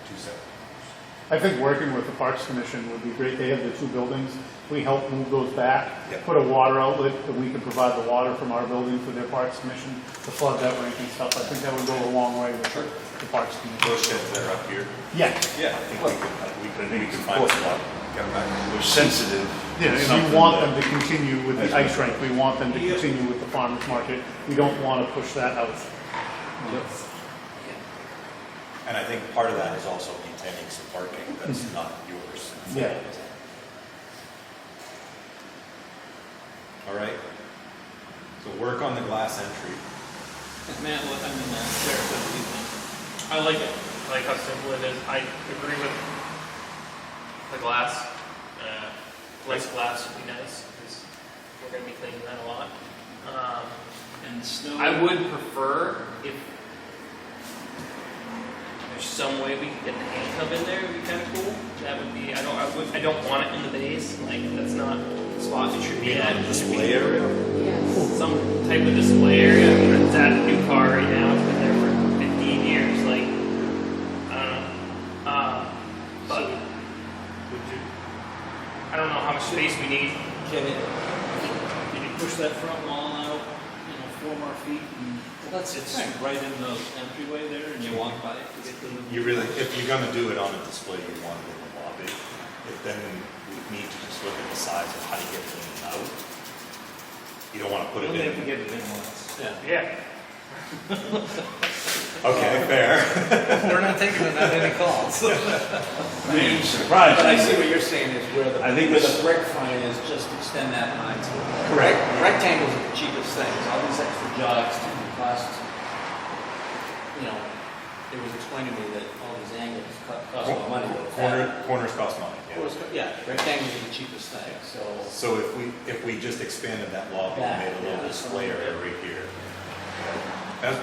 two separate. I think working with the Parks Commission would be great. They have the two buildings. We help move those back, Yep. put a water outlet that we can provide the water from our building for their Parks Commission to flood that rink and stuff. I think that would go a long way with the Parks Commission. Those sheds that are up here, Yeah, yeah, I think we could find a spot, get them back. We're sensitive. yeah, to and something we want that- them to continue with the ice rink. We want them to continue with the farmers market. We don't want to push that out. And I think part of that is also maintaining some parking that's not yours. Yeah. All right? So work on the glass entry. Matt, what, Sheriff, what do you think? I like it. I like how simple it is. I agree with the glass. Less glass would be nice because we're going to be cleaning that a lot. And snow. I would prefer if there's some way we could get the handtub in there. It would be kind of cool. That would be. I don't want it in the base. Like that's not the spot it should be at. It should be Display area? Yes. some type of display area. I mean, it's that new car right now. It's been there for 15 years. Like I don't know. But Would you, I don't know how much space we need. can you push that front wall out, 4 more feet? And That's it's right. right in the entryway there, and you walk by it to get to the. You really, if you're gonna do it on a display, you want it in the lobby. Then we need to just look at the size of how you get it in and out. You don't wanna put it Only if we in. get it in once. Yeah. Yeah. Okay, fair. We're not taking any calls. I mean, it's surprising. But I see what you're saying is where the, I think where this- the brick front is, just extend that line to. Correct. Rectangles are the cheapest things, all these extra jogs cost, it was explained to me that all these angles cost more money. Corners cost money, yeah. Yeah, rectangles are the cheapest thing, so. So if we just expanded that lobby and made a little display area right here. That's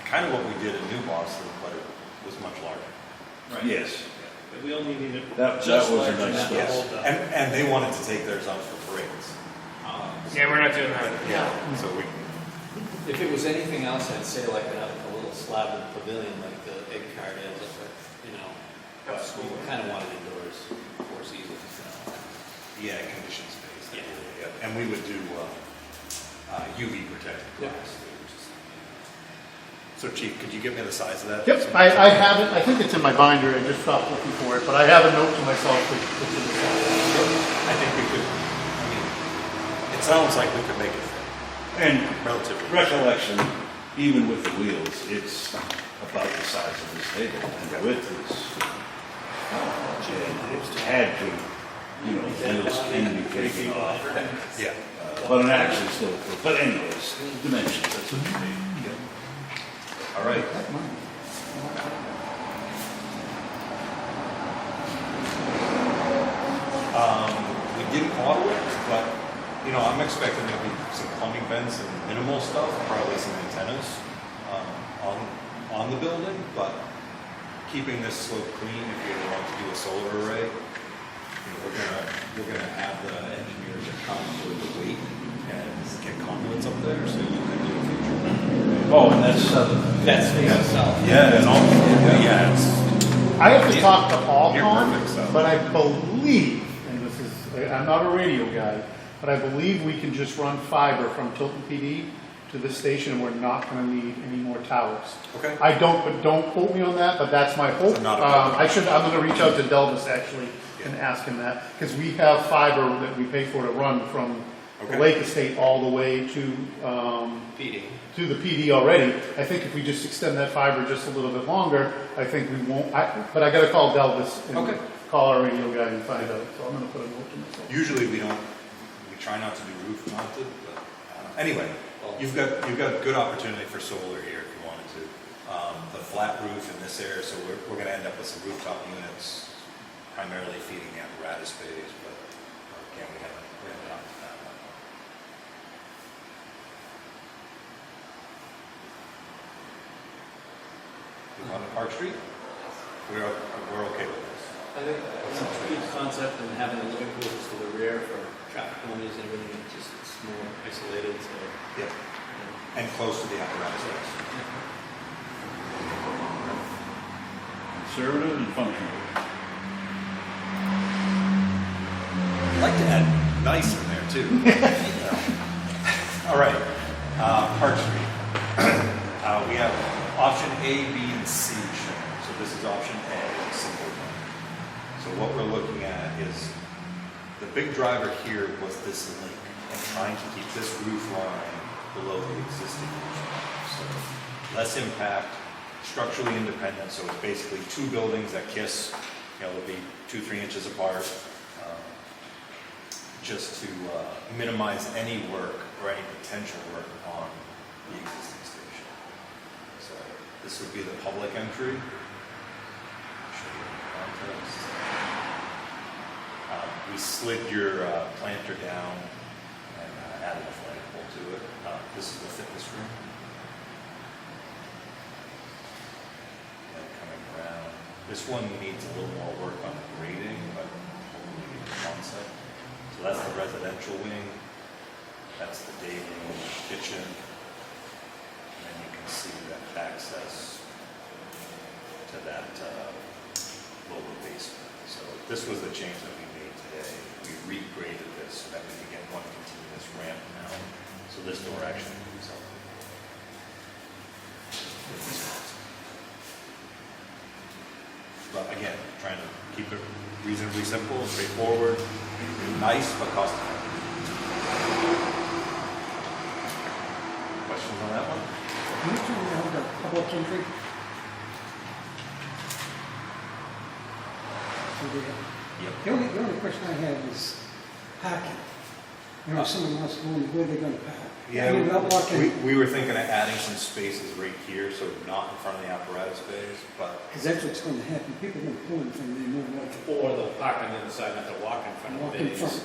kind of what we did in New Boston, but it was much larger. Yes. But we only need it. That just was a large nice enough to Yes, hold the- and they wanted to take theirs out for parades. Yeah, we're not doing that. Yeah, so we, If it was anything else, I'd say like a little slab of pavilion like the egg cart is, but, but we kind of wanted indoors, 4 seasons. yeah, conditioned space. Yeah. And we would do UV protected Yeah. glass. So Chief, could you give me the size of that? Yep, I have it. I think it's in my binder. I just stopped looking for it, but I have a note to myself to the I think we could, it sounds like we could make it fit, And relatively. recollection, even with the wheels, it's about the size of this table, and the width is, it had to, wheels can be taken off. Yeah. But an axle still, but anyways, dimensions, that's what you need. All right. We didn't auto it, but You know, I'm expecting there'll be some plumbing vents and minimal stuff, probably some antennas on the building, but keeping this slope clean if you want to do a solar array. You know, we're gonna have the engineers that come with the weight and get conduits up there, so you can do a future. Oh, and that's, Space itself. Yeah, and all, yeah, it's, I have to talk to You're Allcon, perfect, so. but I believe, and this is, I'm not a radio guy, but I believe we can just run fiber from Tilton PD to this station, and we're not gonna need any more towers. Okay. I don't, but don't quote me on that, but that's my hope. So not a problem. I'm gonna reach out to Delvis actually and ask him that, because we have fiber that we pay for to run from the Okay. Lake Estate all the way to, PD. to the PD already. I think if we just extend that fiber just a little bit longer, I think we won't, but I gotta call Delvis and Okay. call our radio guy and find out, so I'm gonna put a note to myself. usually we try not to do roof mounted, but anyway, you've got good opportunity for solar here if you wanted to. The flat roof in this area, so we're gonna end up with some rooftop units primarily feeding the apparatus bays, but again, we haven't gotten to that one. We want to Park Street? We're okay with this. I think it's a good concept, and having the living quarters to the rear for traffic noise and everything, it's more isolated, so. Yep. And close to the apparatus bays. conservative and functional. I'd like to add nice in there too. All right, Park Street. We have option A, B, and C shown. So this is option A, simple one. So what we're looking at is the big driver here was this link and trying to keep this roof line below the existing roof line. So less impact, structurally independent. So it's basically two buildings that kiss. You know, they'll be 2-3 inches apart. Just to minimize any work or any potential work on the existing station. So this would be the public entry. Show you the context. We slid your planter down and added a flagpole to it. This is the fitness room. And coming around. This one needs a little more work on the grading, but hopefully the concept. So that's the residential wing, that's the day room, kitchen, and then you can see that access to that lower basement. So this was the change that we made today. We regraded this so that we could get one continuous ramp now. So this door actually moves up. But again, trying to keep it reasonably simple, straightforward, nice, but cost effective. Questions on that one? Can you turn around the public entry? Yep. The only question I have is parking. You know, if someone wants to go in, where are they gonna park? I mean, without walking, we were thinking of adding some spaces right here, so not in front of the apparatus bays, but because that's what's gonna happen, people are gonna pull in from there more than likely. Or they'll park on the other side, not to walk in front of Walk the in bays. front.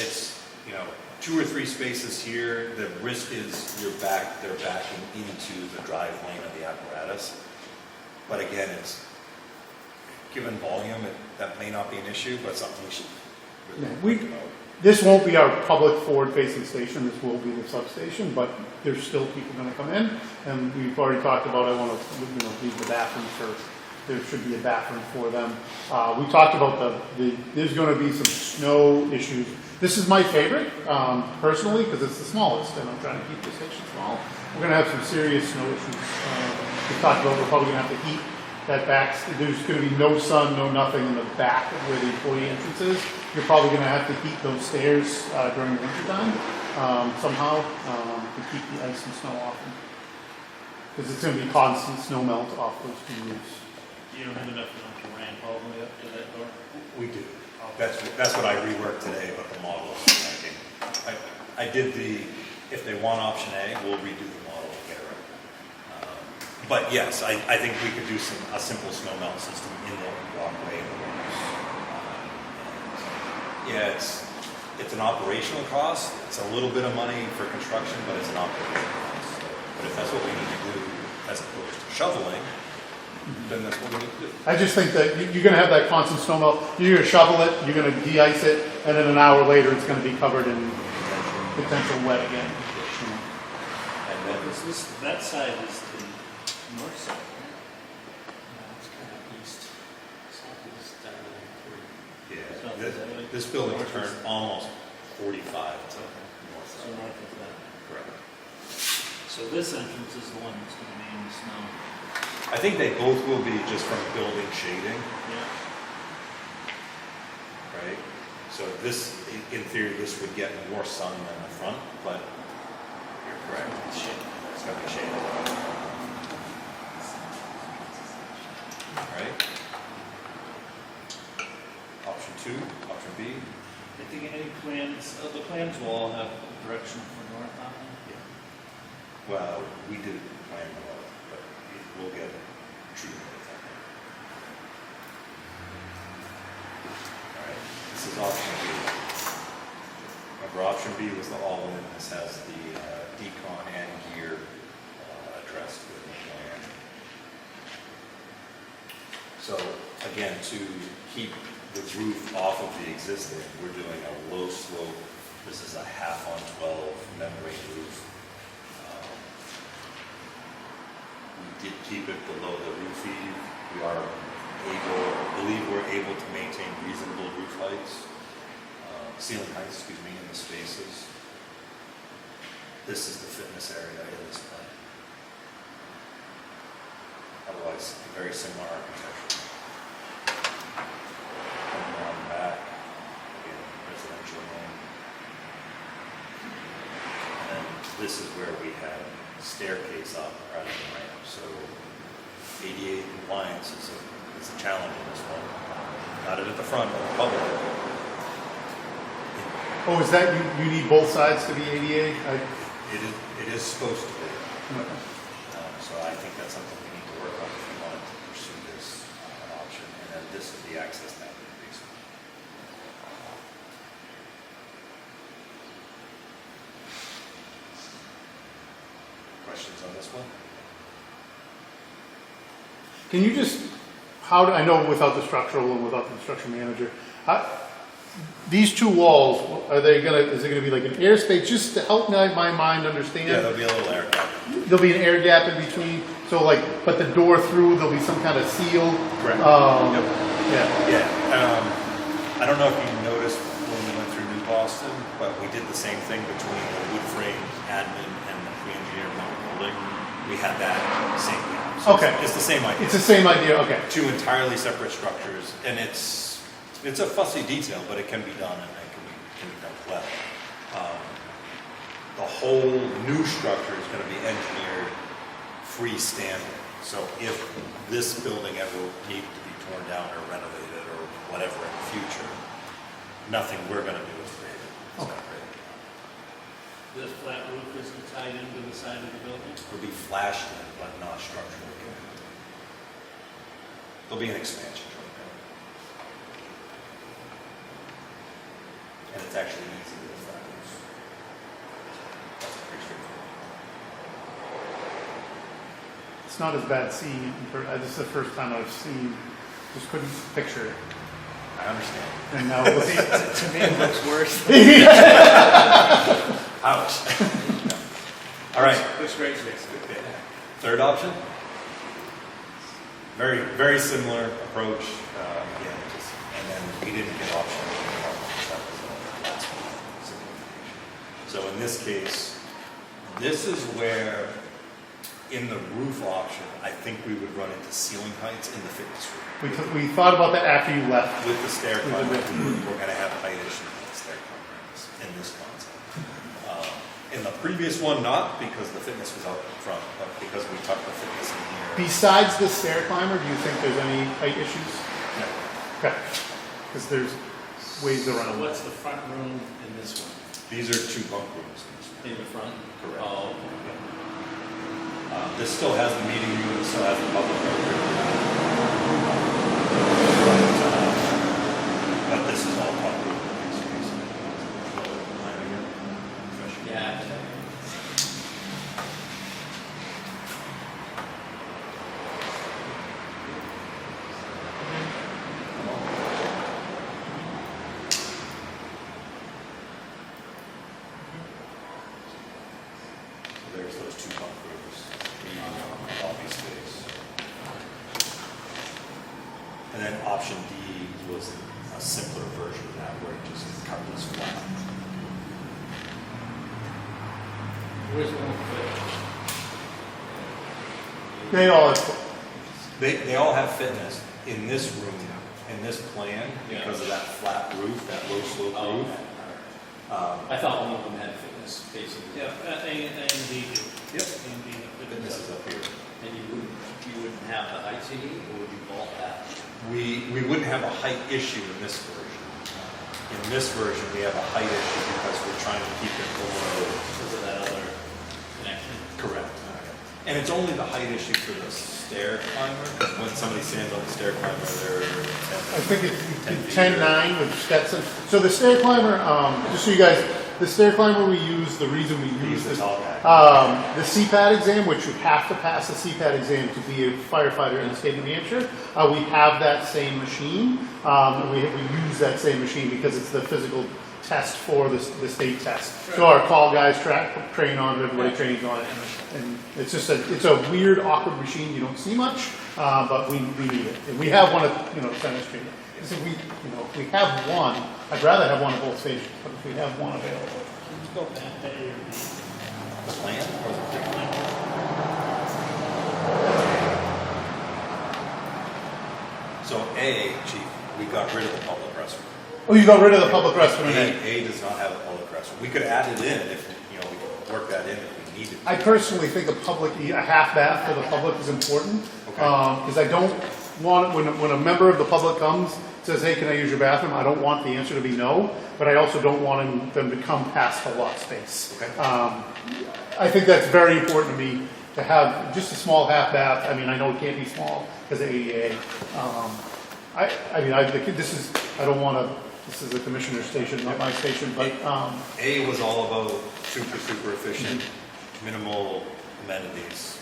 it's, you know, 2 or 3 spaces here. The risk is they're backing into the drive lane of the apparatus. But again, it's, given volume, that may not be an issue, but something we should really think about. This won't be our public forward-facing station, this will be the substation, but there's still people gonna come in, and we've already talked about, I wanna, leave the bathroom for, there should be a bathroom for them. We talked about there's gonna be some snow issues. This is my favorite, personally, because it's the smallest, and I'm trying to keep the station small. We're gonna have some serious snow issues. We talked about, we're probably gonna have to heat that back, there's gonna be no sun, no nothing in the back of where the employee entrance is. You're probably gonna have to heat those stairs during the winter time, somehow, to keep the ice and snow off them. Because it's gonna be constant snow melt off those two roofs. You don't have enough to ramp all the way up to that door? We do. That's what I reworked today, but the model is thinking. I did if they want option A, we'll redo the model and get it right. But yes, I think we could do a simple snow melt system in the walkway. Yeah, it's an operational cost. It's a little bit of money for construction, but it's an operational cost. But if that's what we need to do, as opposed to shoveling, then that's what we need to do. I just think that you're gonna have that constant snow melt. You're gonna shovel it, you're gonna de-ice it, and then an hour later, it's gonna be covered in potential wet again. And then That side is the north side, right? No, it's kind of east, southeast, yeah, this building turned almost 45 to north So side. north of that. Correct. So this entrance is the one that's gonna be in the snow. I think they both will be just from building shading, Yeah. right? So this, in theory, this would get more sun than the front, but you're correct. It's gonna be shaded. Right? Option 2, option B. I think any plans, the plans will all have direction for north on them. Well, we did plan below, but we'll get true north, I think. All right, this is option B. Remember, option B was the all-in. This has the decon and gear addressed with the plan. So again, to keep the roof off of the existing, we're doing a low slope. This is a half on 12 membrane roof. We did keep it below the roof eave. We are believe we're able to maintain reasonable roof heights, ceiling heights, excuse me, in the spaces. This is the fitness area in this plan. Otherwise, very similar architecture. Coming around the back, again, residential home. And then this is where we have staircase up rather than ramp. So ADA compliance is a challenge in this one. Not at the front, but the public. Oh, is that, you need both sides to be ADA? It is supposed to be. So I think that's something we need to work on if we want to pursue this option. And then this is the access map in the basement. Questions on this one? Can you just, I know without the structural and without the construction manager, these two walls, is it gonna be like an air space, just to help my mind understand? Yeah, there'll be a little air gap. There'll be an air gap in between, so like, but the door through, there'll be some kind of seal? Correct. Yep. Yeah. Yeah. I don't know if you noticed when we went through New Boston, but we did the same thing between the wood frame admin and the pre-engineered building. We had that same gap. So Okay. It's the same idea. It's the same idea, okay. Two entirely separate structures, and it's a fussy detail, but it can be done, and it can be done well. The whole new structure is going to be engineered freestanding. So if this building ever needed to be torn down or renovated or whatever in the future, nothing we're going to do is created. It's not created. This flat roof isn't tied into the side of the building? It'll be flashed in, but not structurally. There'll be an expansion joint there. And it's actually easy to flat roof. That's pretty straightforward. It's not as bad seeing it, this is the first time I've seen, just couldn't picture it. I understand. And now we'll see. To me, it looks worse. Ouch. All right. Looks great. Okay. Third option. Very, very similar approach. Again, and then we didn't get option. That was the last one. Simplification. So in this case, this is where, in the roof option, I think we would run into ceiling heights in the fitness room. We thought about that after you left. With the stair climber, we're going to have height issues with the stair climber in this concept. In the previous one, not because the fitness was out front, but because we tucked the fitness in here. Besides the stair climber, do you think there's any height issues? No. Okay, because there's ways around. What's the front room in this one? These are two bunk rooms. In the front? Correct. Oh, This still has the meeting room, it still has the public room. But this is all bunk rooms. option D was a simpler version of that, where it just covered this flat. Where's the one for? They all have, They all have fitness in this room, in this plan, because of that flat roof, that low slope Oh, roof. I thought one of them had fitness, basically. Yeah, A and B do. Yep. A and B. Fitness is up here. And you wouldn't have the height you need, or would you vault that? We wouldn't have a height issue in this version. In this version, we have a height issue because we're trying to keep it below. Because of that other connection? Correct. And it's only the height issue for the stair climber, because when somebody stands on the stair climber, they're 10 I think it's 10 feet. 10-9 with Stetson. So the stair climber, just so you guys, the stair climber we use, the reason we use Use the this, tall guy. the CPAT exam, which you have to pass the CPAT exam to be a firefighter in the state of New Hampshire, we have that same machine. We use that same machine because it's the physical test for the state test. So our call guys train on it, everybody trains on it. And it's just it's a weird, awkward machine you don't see much, but we need it. And we have one at, Center Street. So if we have one, I'd rather have one at both stations, but if we have one available. Let's go back to A or B. The plan or the pre-plan? So A, chief, we got rid of the public restroom. Oh, you got rid of the public restroom in A. A does not have a public restroom. We could add it in if, we could work that in if we needed to. I personally think a half bath for the public is important, Okay. because I don't want, when a member of the public comes, says, hey, can I use your bathroom? I don't want the answer to be no, but I also don't want them to come past the lot space. Okay. I think that's very important to me, to have just a small half bath. I mean, I know it can't be small because of ADA. This is the commissioner's station, not my station, but, A was all about super efficient, minimal amenities.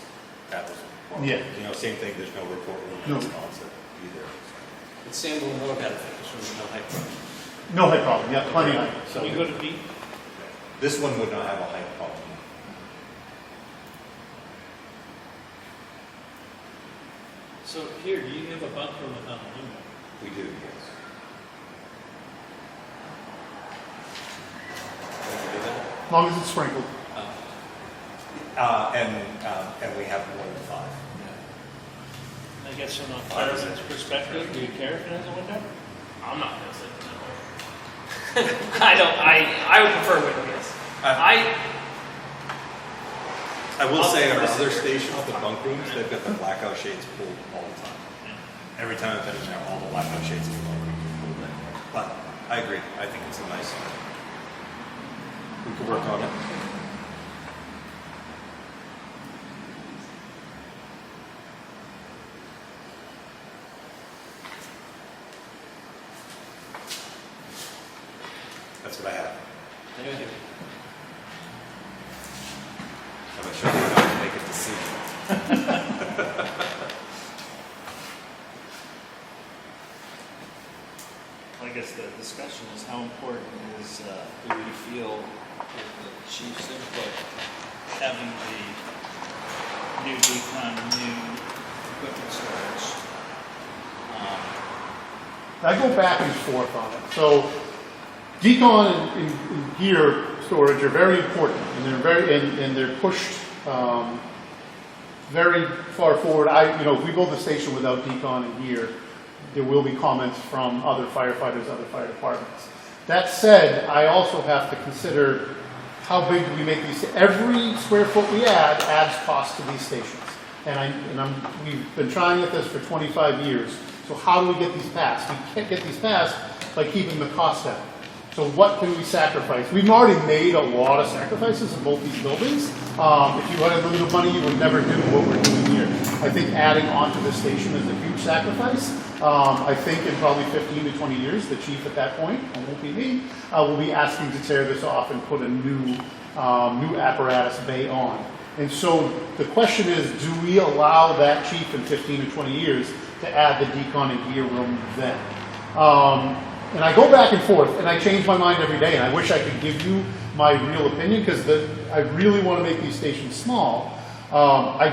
That was one. Yeah. Same thing, there's no report room No. in this concept either. But Sanborn Road had a fitness room, no height problem. no height problem, yeah, plenty of height. So we go to B? This one would not have a height problem. So here, do you have a bunk room without a window? We do, yes. Can we do that? As long as it's sprinkled. And we have more than 5. I guess from a fireman's perspective, do you care if it has a window? I'm not gonna sleep in that hole. I would prefer window, yes. I will say at our other stations, the bunk rooms, they've got the blackout shades pulled all the time. Every time I've been in there, all the blackout shades in the bunk rooms are pulled in. But I agree, I think it's a nice, we could work on it. That's what I have. Anyway, I'm not sure how to make a decision. I guess the discussion is how important is, do we feel with the chief's input, having the new decon, new equipment storage? I go back and forth on it. So decon and gear storage are very important, and they're pushed very far forward. If we build a station without decon and gear, there will be comments from other firefighters, other fire departments. That said, I also have to consider how big do we make these. Every square foot we add adds cost to these stations, we've been trying at this for 25 years. So how do we get these passed? We can't get these passed by keeping the cost down. So what can we sacrifice? We've already made a lot of sacrifices in both these buildings. If you had unlimited money, you would never do what we're doing here. I think adding on to the station is a huge sacrifice. I think in probably 15 to 20 years, the chief at that point, it won't be me, will be asking to tear this off and put a new apparatus bay on. And so the question is, do we allow that chief in 15 to 20 years to add the decon and gear room then? And I go back and forth, and I change my mind every day, and I wish I could give you my real opinion, because I really want to make these stations small. I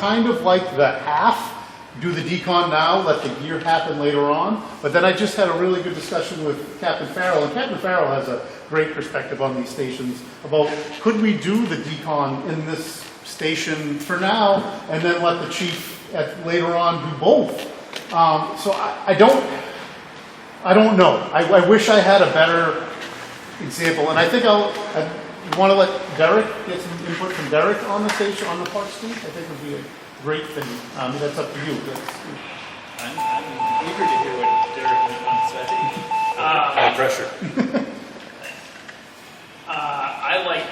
kind of like the half, do the decon now, let the gear happen later on. But then I just had a really good discussion with Captain Farrell, and Captain Farrell has a great perspective on these stations about could we do the decon in this station for now and then let the chief later on do both. So I don't know. I wish I had a better example, and I think I want to let Derek get some input from Derek on the station, on the Park Street. I think would be a great thing. That's up to you. I'm eager to hear what Derek wants to say. High pressure.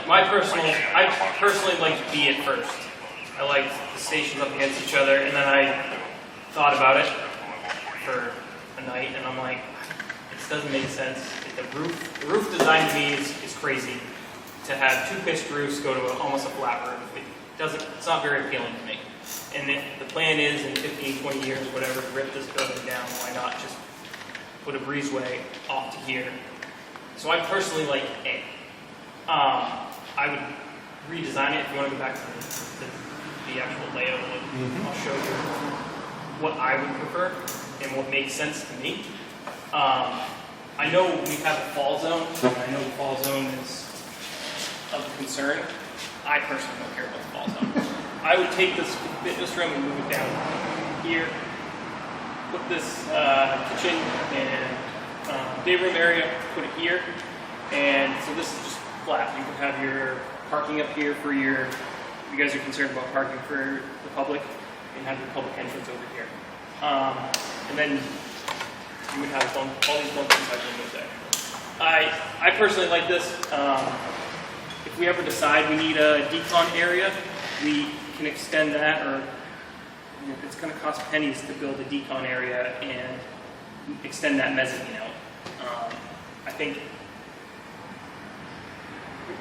I personally like to be at first. I like the stations up against each other, and then I thought about it for a night, and I'm like, this doesn't make sense. The roof design to me is crazy. To have two pitched roofs go to almost a flat roof, it's not very appealing to me. And if the plan is in 15, 20 years, whatever, to rip this building down, why not just put a breezeway off to here? So I personally like A. I would redesign it if you want to go back to the actual layout. I'll show you what I would prefer and what makes sense to me. I know we have a fall zone, and I know the fall zone is of concern. I personally don't care about the fall zone. I would take this fitness room and move it down here, put this kitchen and day room area, put it here, and so this is just flat. You can have your parking up here for you guys are concerned about parking for the public, and have your public entrance over here. And then you would have all these bumping inside windows there. I personally like this. If we ever decide we need a decon area, we can extend that, or it's going to cost pennies to build a decon area and extend that mezzanine out. I think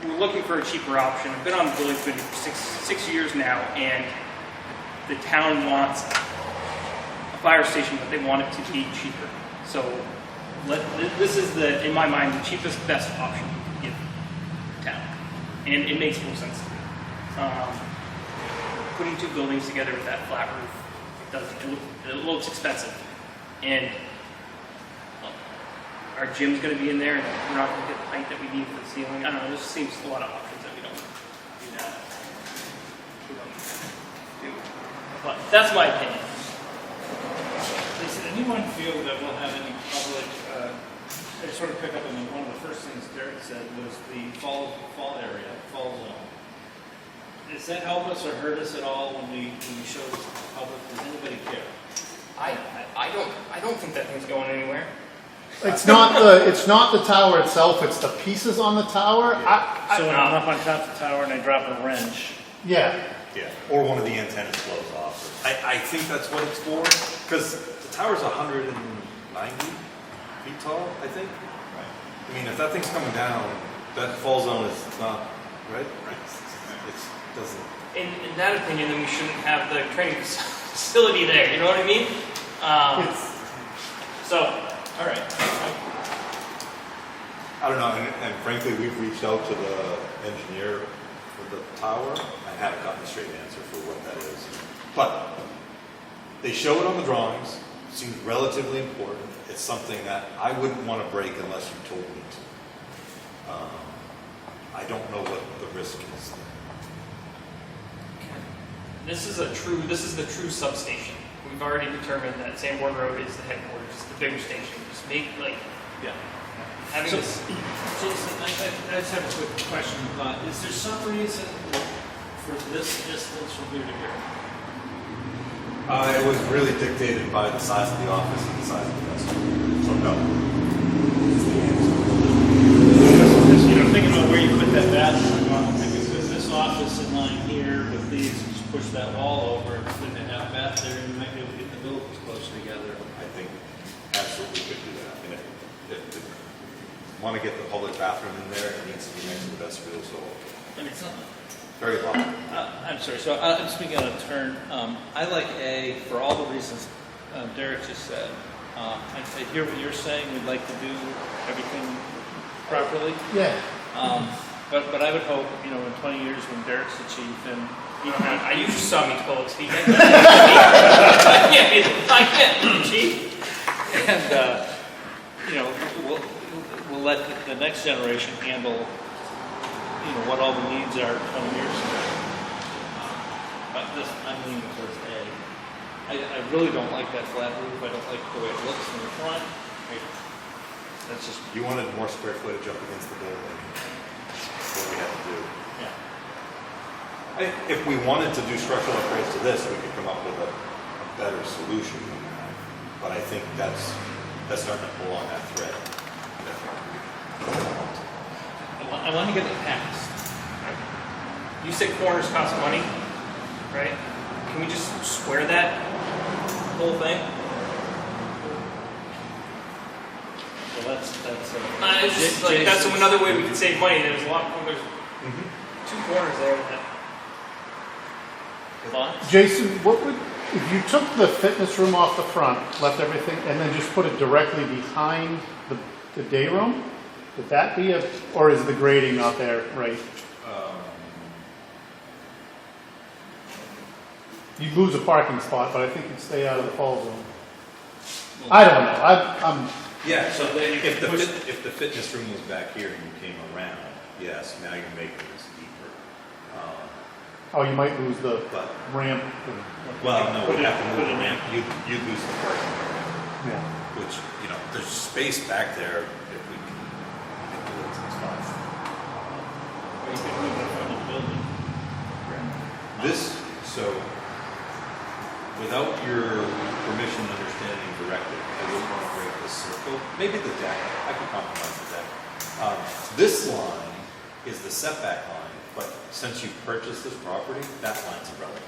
we're looking for a cheaper option. I've been on the building committee for six years now, and the town wants a fire station, but they want it to be cheaper. So this is, in my mind, the cheapest, best option we can give the town. And it makes more sense to me. Putting two buildings together with that flat roof, it looks expensive. And our gym's going to be in there, and we're not going to get the height that we need for the ceiling. I don't know, there just seems a lot of options that we don't do that. But that's my opinion. Does anyone feel that we'll have any public, I sort of pick up on one of the first things Derek said was the fall area, fall zone. Does that help us or hurt us at all when we show this to the public? Does anybody care? I don't think that thing's going anywhere. It's not the tower itself, it's the pieces on the tower. So when I'm up on top of the tower and I drop a wrench. Yeah. Yeah, or one of the antennas blows off. I think that's what it's for, because the tower's 190 feet tall, I think. Right. I mean, if that thing's coming down, that fall zone is not, right? It doesn't. In that opinion, then we shouldn't have the training facility there, you know what I mean? All right. I don't know, and frankly, we've reached out to the engineer for the tower. I haven't gotten a straight answer for what that is. But they show it on the drawings, seems relatively important. It's something that I wouldn't want to break unless you told me to. I don't know what the risk is. This is the true substation. We've already determined that Sanborn Road is the headquarters, it's the bigger station. Just make having So, this. Jason, I just have a quick question. Is there some reason for this distance from here to here? It was really dictated by the size of the office and the size of the vessel. So no. Because, thinking about where you put that bathroom, I think if this office in line here with these, just push that wall over, and then they have a bath there, and you might be able to get the buildings close together. I think absolutely could do that. And if you want to get the public bathroom in there, it needs to be next to the vestibule, so And it's not. very long. I'm sorry, so I'm speaking out of turn. I like A for all the reasons Derek just said. I hear what you're saying, we'd like to do everything properly. Yeah. But I would hope, in 20 years when Derek's the chief and I usually saw me to public speaking. I can't, chief. And, we'll let the next generation handle, what all the needs are 20 years from now. But I'm leaning towards A. I really don't like that flat roof. I don't like the way it looks in the front. That's just, You wanted more square footage up against the building. That's what we had to do. yeah. If we wanted to do structural upgrades to this, we could come up with a better solution than that. But I think that's starting to pull on that thread. I want to get it passed. You said corners cost money, right? Can we just square that whole thing? Well, that's It's just like, that's another way we could save money. There's a lot, there's 2 corners there that. thoughts. Jason, what would, if you took the fitness room off the front, left everything, and then just put it directly behind the day room, would that be or is the grading not there, right? You'd lose a parking spot, but I think you'd stay out of the fall zone. I don't know, I'm, Yeah, so if the fitness room was back here and you came around, yes, now you're making this deeper. oh, you might lose the But, ramp. well, no, Put we'd it- have to put move it the in. ramp. You'd lose the parking, Yeah. which, there's space back there if we can do it and stuff. Or you could move it in front of the building. So, without your permission, understanding, directive, I wouldn't want to break this circle. Maybe the deck, I could compromise the deck. This line is the setback line, but since you purchased this property, that line's irrelevant.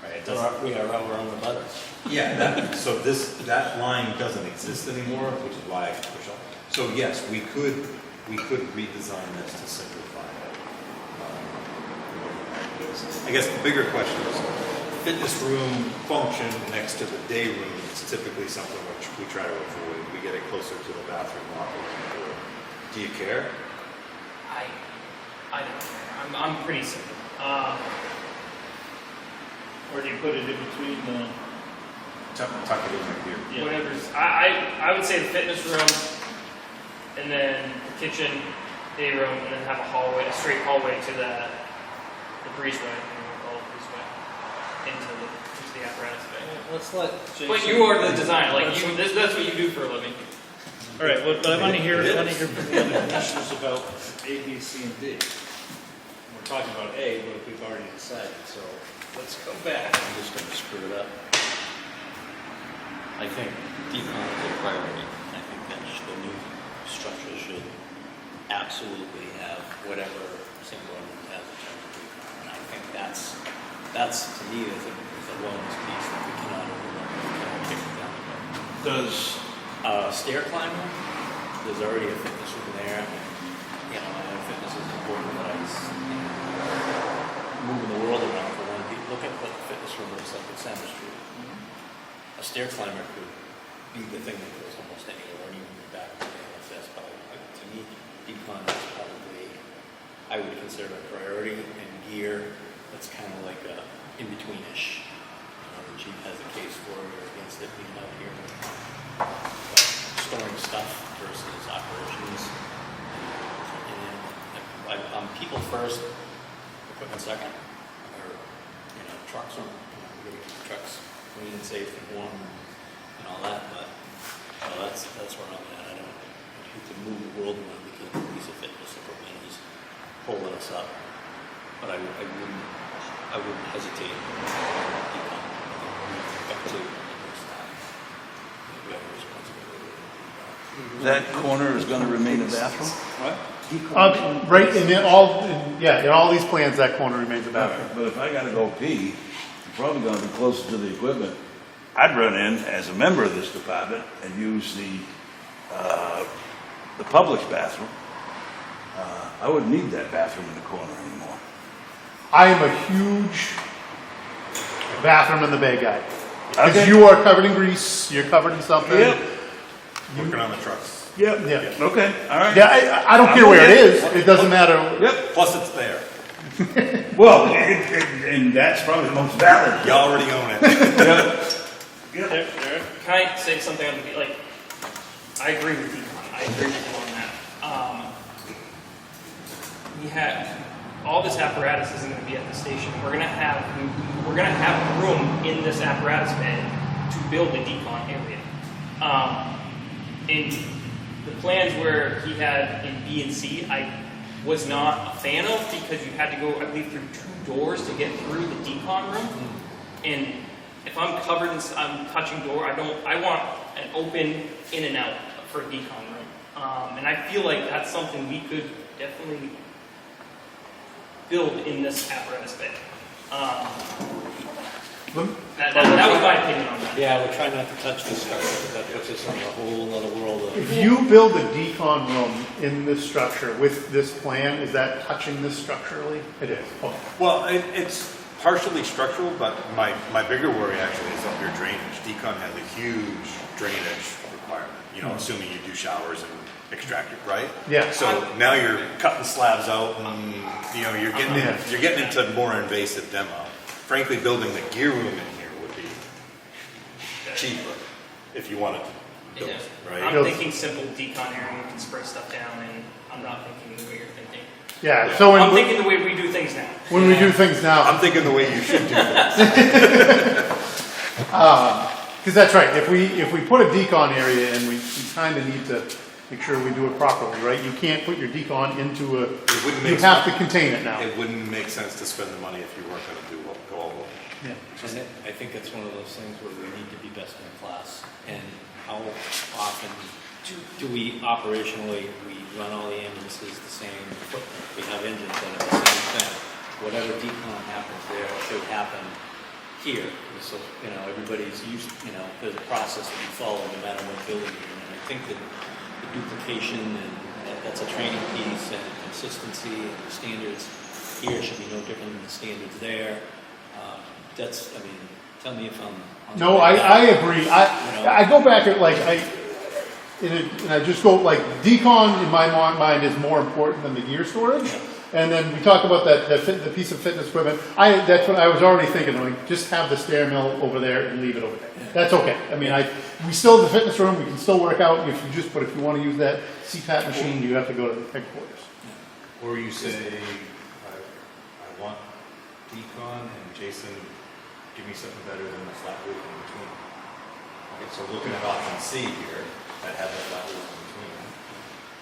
Right? It doesn't. We are our own butters. Yeah, that line doesn't exist anymore, which is why I can push on. So yes, we could redesign this to simplify it. I guess the bigger question is, fitness room function next to the day room is typically something which we try to avoid. We get it closer to the bathroom locker room door. Do you care? I don't care. I'm pretty simple. Or do you put it in between the, Tuck it in right here. yeah. Whatever's. I would say the fitness room, and then the kitchen, day room, and then have a straight hallway to the breezeway. We'll call it breezeway into the apparatus bay. Let's let Jason. But you are the designer. Like that's what you do for a living. All right, well, but I want to hear It from is. the other commissioners about A, B, C, and D. We're talking about A, but we've already decided, so let's go back. I'm just going to screw it up. I think decon is a priority. I think that the new structure should absolutely have whatever single one has in terms of decon. And I think that's to me is a wellness piece that we cannot overlook. We cannot kick it down the road. Does, Stair climber, there's already a fitness room there. I know fitness is important, but moving the world around for one. Look at what the fitness room looks like at Center Street. A stair climber could be the thing that goes almost anywhere, or even back to the that's probably, to me, decon is probably, I would consider a priority, and gear, that's kind of like a in-between-ish. The chief has a case for it or against it being out here. But storing stuff versus operations. And I'm people first, equipment second, or trucks. We gotta keep trucks clean and safe and warm and all that. But that's where I'm at. I don't hate to move the world around because the piece of fitness equipment is holding us up. But I wouldn't hesitate. Up to next time. We have a responsibility. that corner is gonna remain a bathroom? What? Right, in all these plans, that corner remains a bathroom. But if I gotta go pee, I'm probably gonna be closer to the equipment. I'd run in as a member of this department and use the public's bathroom. I wouldn't need that bathroom in the corner anymore. I am a huge bathroom in the bay guy. Because Okay. you are covered in grease, you're covered in something. Yep. Working on the trucks. Yep. Yeah. Okay, all right. Yeah, I don't care where it is, it doesn't matter. Yep. Plus it's there. Well, and that's probably the most valid. You already own it. Yeah. Can I say something on the, like, I agree with you, I agree with you on that. We had, all this apparatus isn't gonna be at the station. We're gonna have room in this apparatus bay to build a decon area. In the plans where he had in B and C, I was not a fan of because you had to go, I believe, through 2 doors to get through the decon room. And if I'm covered and I'm touching door, I want an open in and out for a decon room. And I feel like that's something we could definitely build in this apparatus bay. That was my opinion on that. Yeah, we're trying not to touch this stuff, because that puts us in a whole other world of. If you build a decon room in this structure with this plan, is that touching this structurally? It is. Okay. Well, it's partially structural, but my bigger worry actually is up your drainage. Decon has a huge drainage requirement, you know, assuming you do showers and extract it, right? Yeah. So now you're cutting slabs out and, you know, you're getting into more invasive demo. Frankly, building the gear room in here would be cheaper if you wanted to build it, right? I'm thinking simple decon area, we can spray stuff down, and I'm not thinking the way you're thinking. Yeah, so I'm thinking the way we do things now. when we do things now, I'm thinking the way you should do things. because that's right, if we put a decon area in, we kind of need to make sure we do it properly, right? You can't put your decon into a, you have to contain it now. It wouldn't make sense to spend the money if you weren't going to go all over. Yeah. And I think it's one of those things where we need to be best in class. And how often do we operationally, we run all the ambulances the same footprint? We have engines that are the same thing. Whatever decon happens there should happen here. So, you know, everybody's used, you know, there's a process that you follow no matter what building you're in. And I think that the duplication and that's a training piece, and consistency and the standards here should be no different than the standards there. That's, I mean, tell me if I'm. No, I agree. I go back at like, and I just go like, decon in my mind is more important than the gear storage. And then we talk about the piece of fitness equipment. That's what I was already thinking, like, just have the stair mill over there and leave it over there. That's okay. I mean, we still have the fitness room, we can still work out if you want to use that CPAP machine, you have to go to the headquarters. Or you say, I want decon, and Jason, give me something better than the flat roof in between. Okay, so looking at option C here, that has a flat roof in between.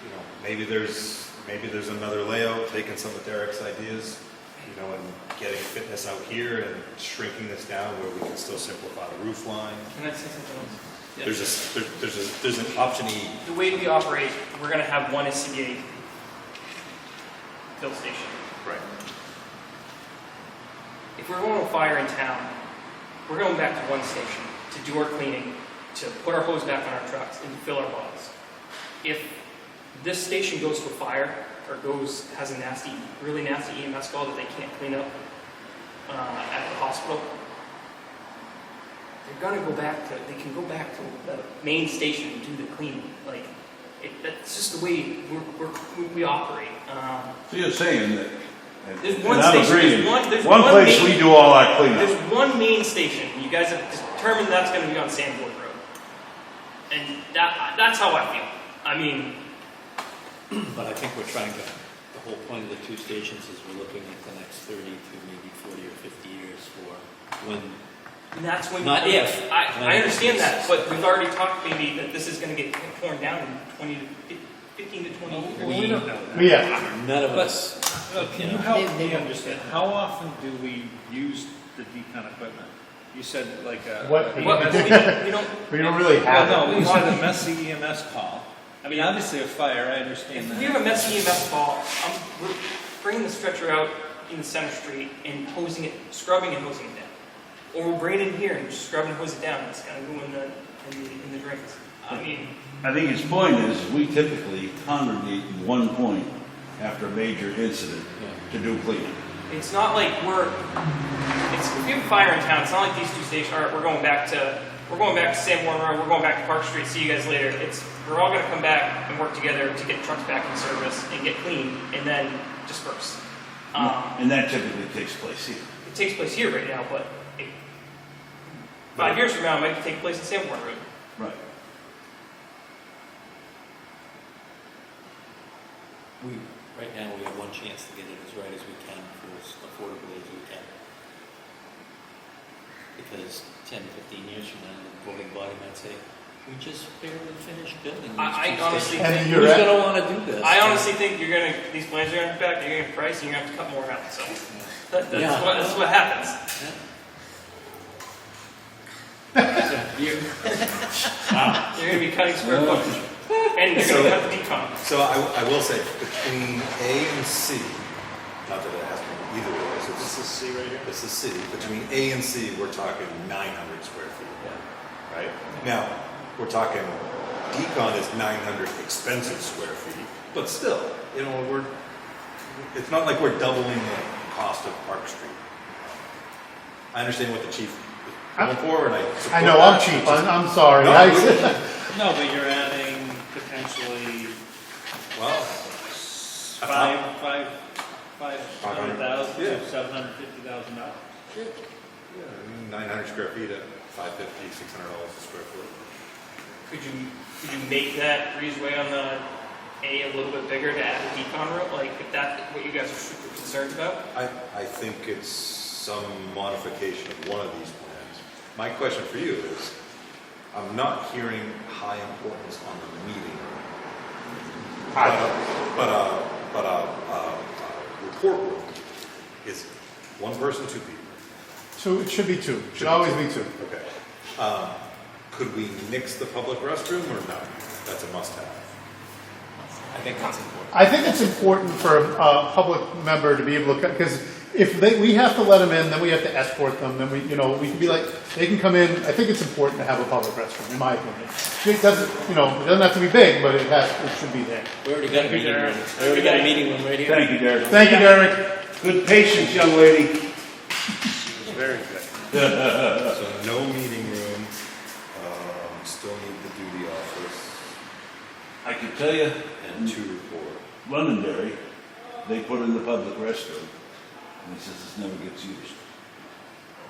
You know, maybe there's another layout, taking some of Derek's ideas, you know, and getting fitness out here and shrinking this down where we can still simplify the roof line. Can I say something else? Yeah. There's an option E. The way we operate, we're going to have one SCBA fill station. Right. If we're going to a fire in town, we're going back to one station to do our cleaning, to put our hose back on our trucks, and to fill our bottles. If this station goes to a fire or has a really nasty EMS call that they can't clean up at the hospital, they can go back to the main station and do the cleaning. Like, that's just the way we operate. So you're saying that, There's one and I'm station. agreeing, There's one place main, we do all our cleanup. There's one main station. You guys have determined that's going to be on Sanborn Road, and that's how I feel. I mean, But I think we're trying to, the whole point of the 2 stations is we're looking at the next 30 to maybe 40 or 50 years for when. and that's when. Not if. I understand that, but we've already talked maybe that this is going to get torn down in 15 to 20 years. Well, we don't know. Yeah. None of us. Can you help me understand, how often do we use the decon equipment? You said like a. What? a Well, EMS We don't really have Well, no, it. we said a messy EMS call. I mean, obviously a fire, I understand If that. we have a messy EMS call, we're bringing the stretcher out in the center street and scrubbing and hosing it down. Or we'll bring it in here and just scrub and hose it down. It's going to go in the drains. I mean, I think his point is, we typically congregate in one point after a major incident to do cleaning. it's not like if we have a fire in town, it's not like these 2 stations are, we're going back to Sanborn Road, we're going back to Park Street, see you guys later. We're all going to come back and work together to get trucks back in service and get clean and then disperse. And that typically takes place here. It takes place here right now, but 5 years from now, it might take place in Sanborn Road. Right. Right now, we have one chance to get it as right as we can for as affordably as we can. Because 10, 15 years from now, the voting body might say, we just barely finished building these I two honestly stations." And think, you're Who's at- gonna wanna do this? I honestly think these plans are gonna back, you're gonna price, and you're gonna have to cut more out, so. That's what happens. You're gonna be cutting square footage, and you're gonna cut the decom. So I will say, between A and C, not that it has to be either way, so This is C right here? this is C, between A and C, we're talking 900 square feet. Right? Now, we're talking, decon is 900 expensive square feet, but still, it's not like we're doubling the cost of Park Street. I understand what the chief is going for, and I support I know, I'm that. cheap, I'm sorry. No, No, but you're adding potentially Well, 500,000 Yeah. to $750,000. 900 square feet at $550, $600 a square foot. Could you make that breezeway on the A little bit bigger to add the decon road? Like, if that's what you guys are super concerned about? I think it's some modification of one of these plans. My question for you is, I'm not hearing high importance on the meeting room. But report room is one person, two people. So it should be two, should always be two. Okay. Could we nix the public restroom or no? That's a must-have. I think that's important. I think it's important for a public member to be able to, because if we have to let them in, then we have to escort them, then we can be like, they can come in. I think it's important to have a public restroom, in my opinion. It doesn't, it doesn't have to be big, but it should be there. We already got a meeting room. We already got a meeting room right here. Thank you, Derek. Thank you, Derek. Good patience, young lady. Very good. So no meeting room. Still need the duty office I can tell you, and 2 report. Londonderry, they put in the public restroom, and he says this never gets used.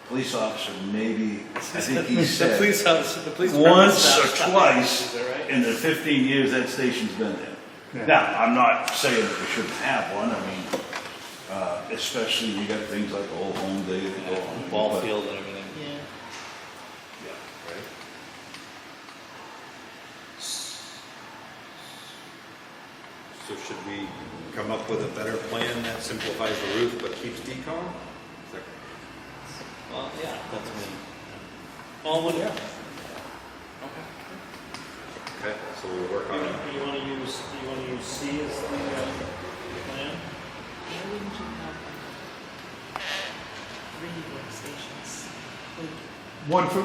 Police officer, maybe, I think he said, The police once or department's not- twice Is that right? in the 15 years that station's been there. Yeah. Now, I'm not saying that we shouldn't have one, I mean, especially you got things like the Old Home Day that go on. Ball but- field and everything. Yeah. Yeah, right? So should we come up with a better plan that simplifies the roof but keeps decon? Is that- Well, yeah, that's me. All one, yeah. Okay, so we'll work on it. You want to use C as the plan? Why wouldn't you have 3 workstations?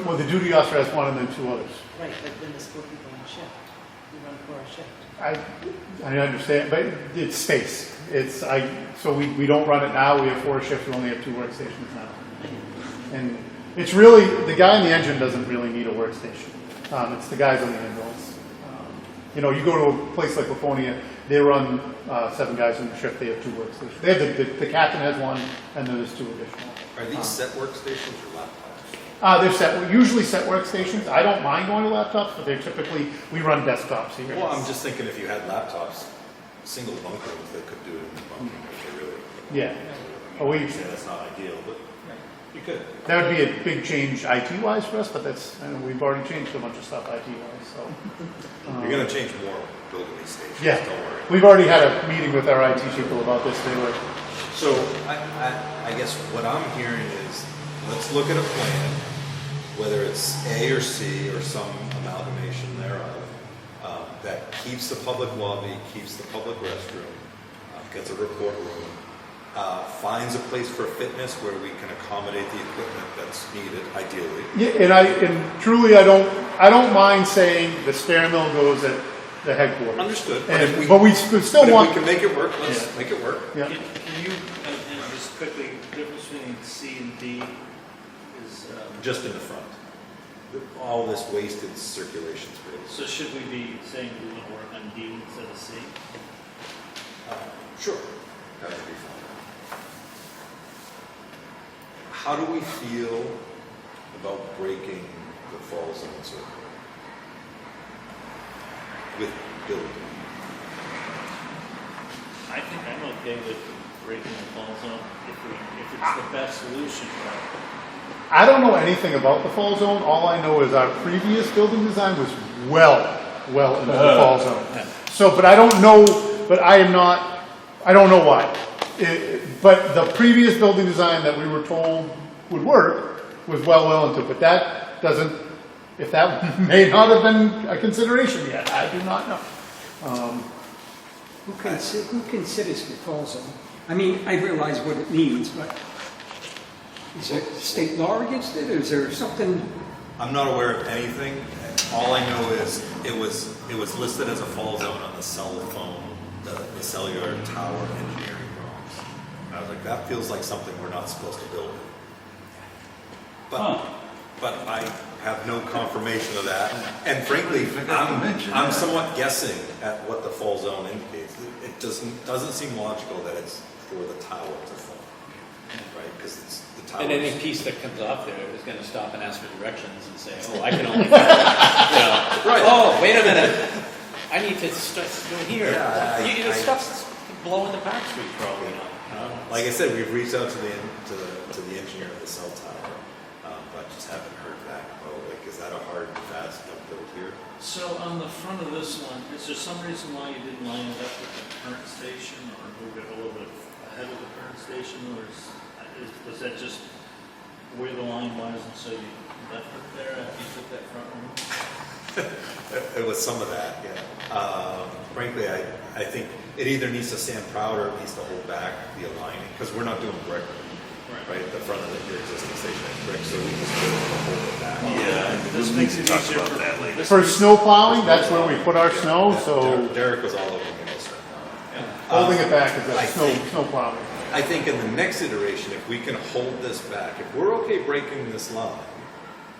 Well, the duty officer has one and then 2 others. Right, but then there's 4 people on shift. You run 4 a shift. I understand, but it's space. So we don't run it now, we have 4 shifts, we only have 2 workstations now. And it's really, the guy in the engine doesn't really need a workstation. It's the guys on the ambulance. You go to a place like Laconia, they run 7 guys in the shift, they have 2 workstations. They have the captain has 1, and then there's 2 additional. Are these set workstations or laptops? They're usually set workstations. I don't mind going to laptops, but we run desktops here. Well, I'm just thinking if you had laptops, single bunk rooms, they could do it in the bunk room if they really. Yeah. I understand that's not ideal, but you could. That would be a big change IT-wise for us, but we've already changed a bunch of stuff IT-wise, so. You're gonna change more building these stations, Yeah. don't worry. We've already had a meeting with our IT people about this. So I guess what I'm hearing is, let's look at a plan, whether it's A or C or some amalgamation thereof, that keeps the public lobby, keeps the public restroom, gets a report room, finds a place for fitness where we can accommodate the equipment that's needed, ideally. Yeah, and truly, I don't mind saying the stair mill goes at the headquarters. Understood. But we still But want. if we can make it work, let's make it work. Yeah. Can you, and just quickly, the difference between C and D is, Just in the front. All this wasted circulation space. so should we be saying we want to work on D instead of C? Sure. That would be fine. how do we feel about breaking the fall zone circle with building? I think I'm okay with breaking the fall zone if it's the best solution. I don't know anything about the fall zone. All I know is our previous building design was well into the fall zone. So, but I don't know, I don't know why. But the previous building design that we were told would work was well into it. But that doesn't, if that may not have been a consideration yet, I do not know. Who considers the fall zone? I mean, I realize what it means, but is there state law against it, or is there something? I'm not aware of anything. All I know is it was listed as a fall zone on the cell phone, the cellular tower engineering drawings. And I was like, that feels like something we're not supposed to build. But I have no confirmation of that. And frankly, I'm somewhat guessing at what the fall zone indicates. It doesn't seem logical that it's for the tower to fall, right? Because it's the tower. And any piece that comes off there is going to stop and ask for directions and say, "Oh, I can only, right? Oh, wait a minute, I need to start doing here." Yeah, the stuff's blowing the back street, probably not. Like I said, we've reached out to the engineer of the cell tower, but just haven't heard back. Oh, like, is that a hard, fast build here? So on the front of this one, is there some reason why you didn't line it up with the current station or move it a little bit ahead of the current station, or was that just where the line was and so you left it there after you took that front one? It was some of that, yeah. Frankly, I think it either needs to stand proud or it needs to hold back the aligning, because we're not doing brick, right? The front of your existing station is brick, so we just hold it back. This makes it easier about that later. For snow plowing, that's where we put our snow, so Derek was all over me. holding it back is I a think- snow plowing. I think in the next iteration, if we can hold this back, if we're okay breaking this line,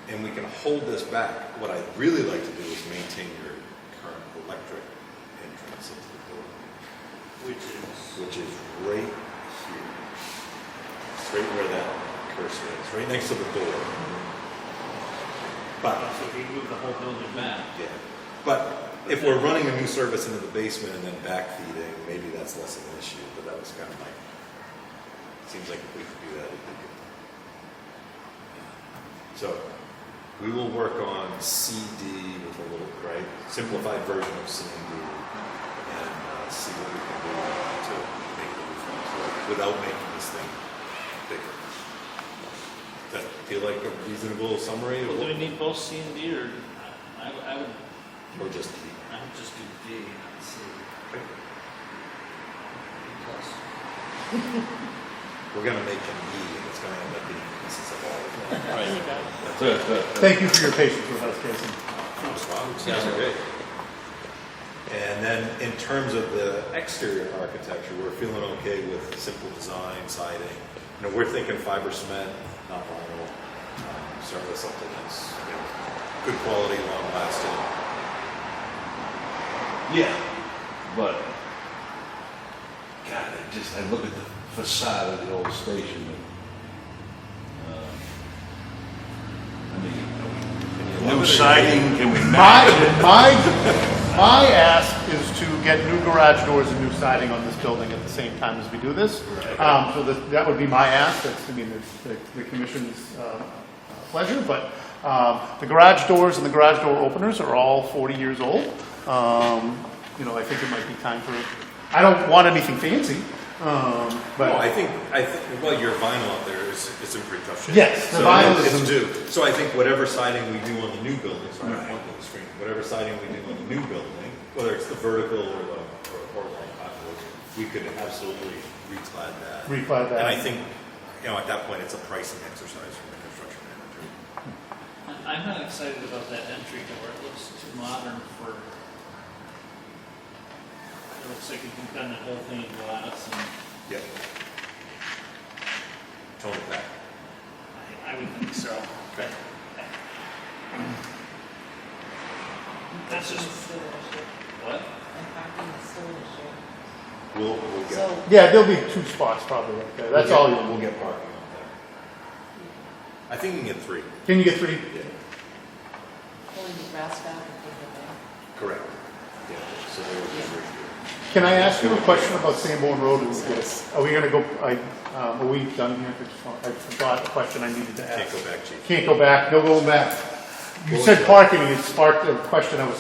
and we can hold this back, what I'd really like to do is maintain your current electric entrance into the building, which is right here. It's right where that cursor is, right next to the door. But So if you move the whole building back. yeah, but if we're running a new service into the basement and then backfeeding, maybe that's less of an issue. But that was kind of my. Seems like if we could do that, we could. So we will work on CD with a little simplified version of CD and see what we can do to make the reforms work without making this thing bigger. Does that feel like a reasonable summary? Well, do we need both C and D, or I would Or just D? I would just do D and C. We're going to make an E, and it's going to end up being pieces of all of them. Thank you for your patience with us, Jason. Sounds great. And then in terms of the exterior architecture, we're feeling okay with simple design, siding. We're thinking fiber cement, not vinyl. Certainly something that's good quality, long lasting. Yeah, but, God, I look at the facade of the old station. New siding, can we match? My ask is to get new garage doors and new siding on this building at the same time as we do this. So that would be my ask. That's, the commission's pleasure. But the garage doors and the garage door openers are all 40 years old. I think it might be time for. I don't want anything fancy. But I think well, your vinyl out there is in pretty tough shape. Yes, the vinyl is due. So I think whatever siding we do on the new building, sorry, I'm pointing at the screen. Whatever siding we do on the new building, whether it's the vertical or the horizontal, we could absolutely reclad that. And I think at that point it's a pricing exercise from the construction manager. I'm not excited about that entry door. It looks too modern for. It looks like you can cut the whole thing in glass, and Yep. Tone it back. I would think so. Okay. That's just what? We'll get. yeah, there'll be two spots probably right there. That's all. We'll get parking out there. I think you can get 3. Can you get 3? Yeah. Pulling the grass back and putting it back. Correct. Yeah, so there would be 3 here. Can I ask you a question about Sanborn Road? Are we gonna go, are we done here? I forgot the question I needed to ask. Can't go back, chief. Can't go back, no going back. You Well, said yeah. parking, it sparked a question I was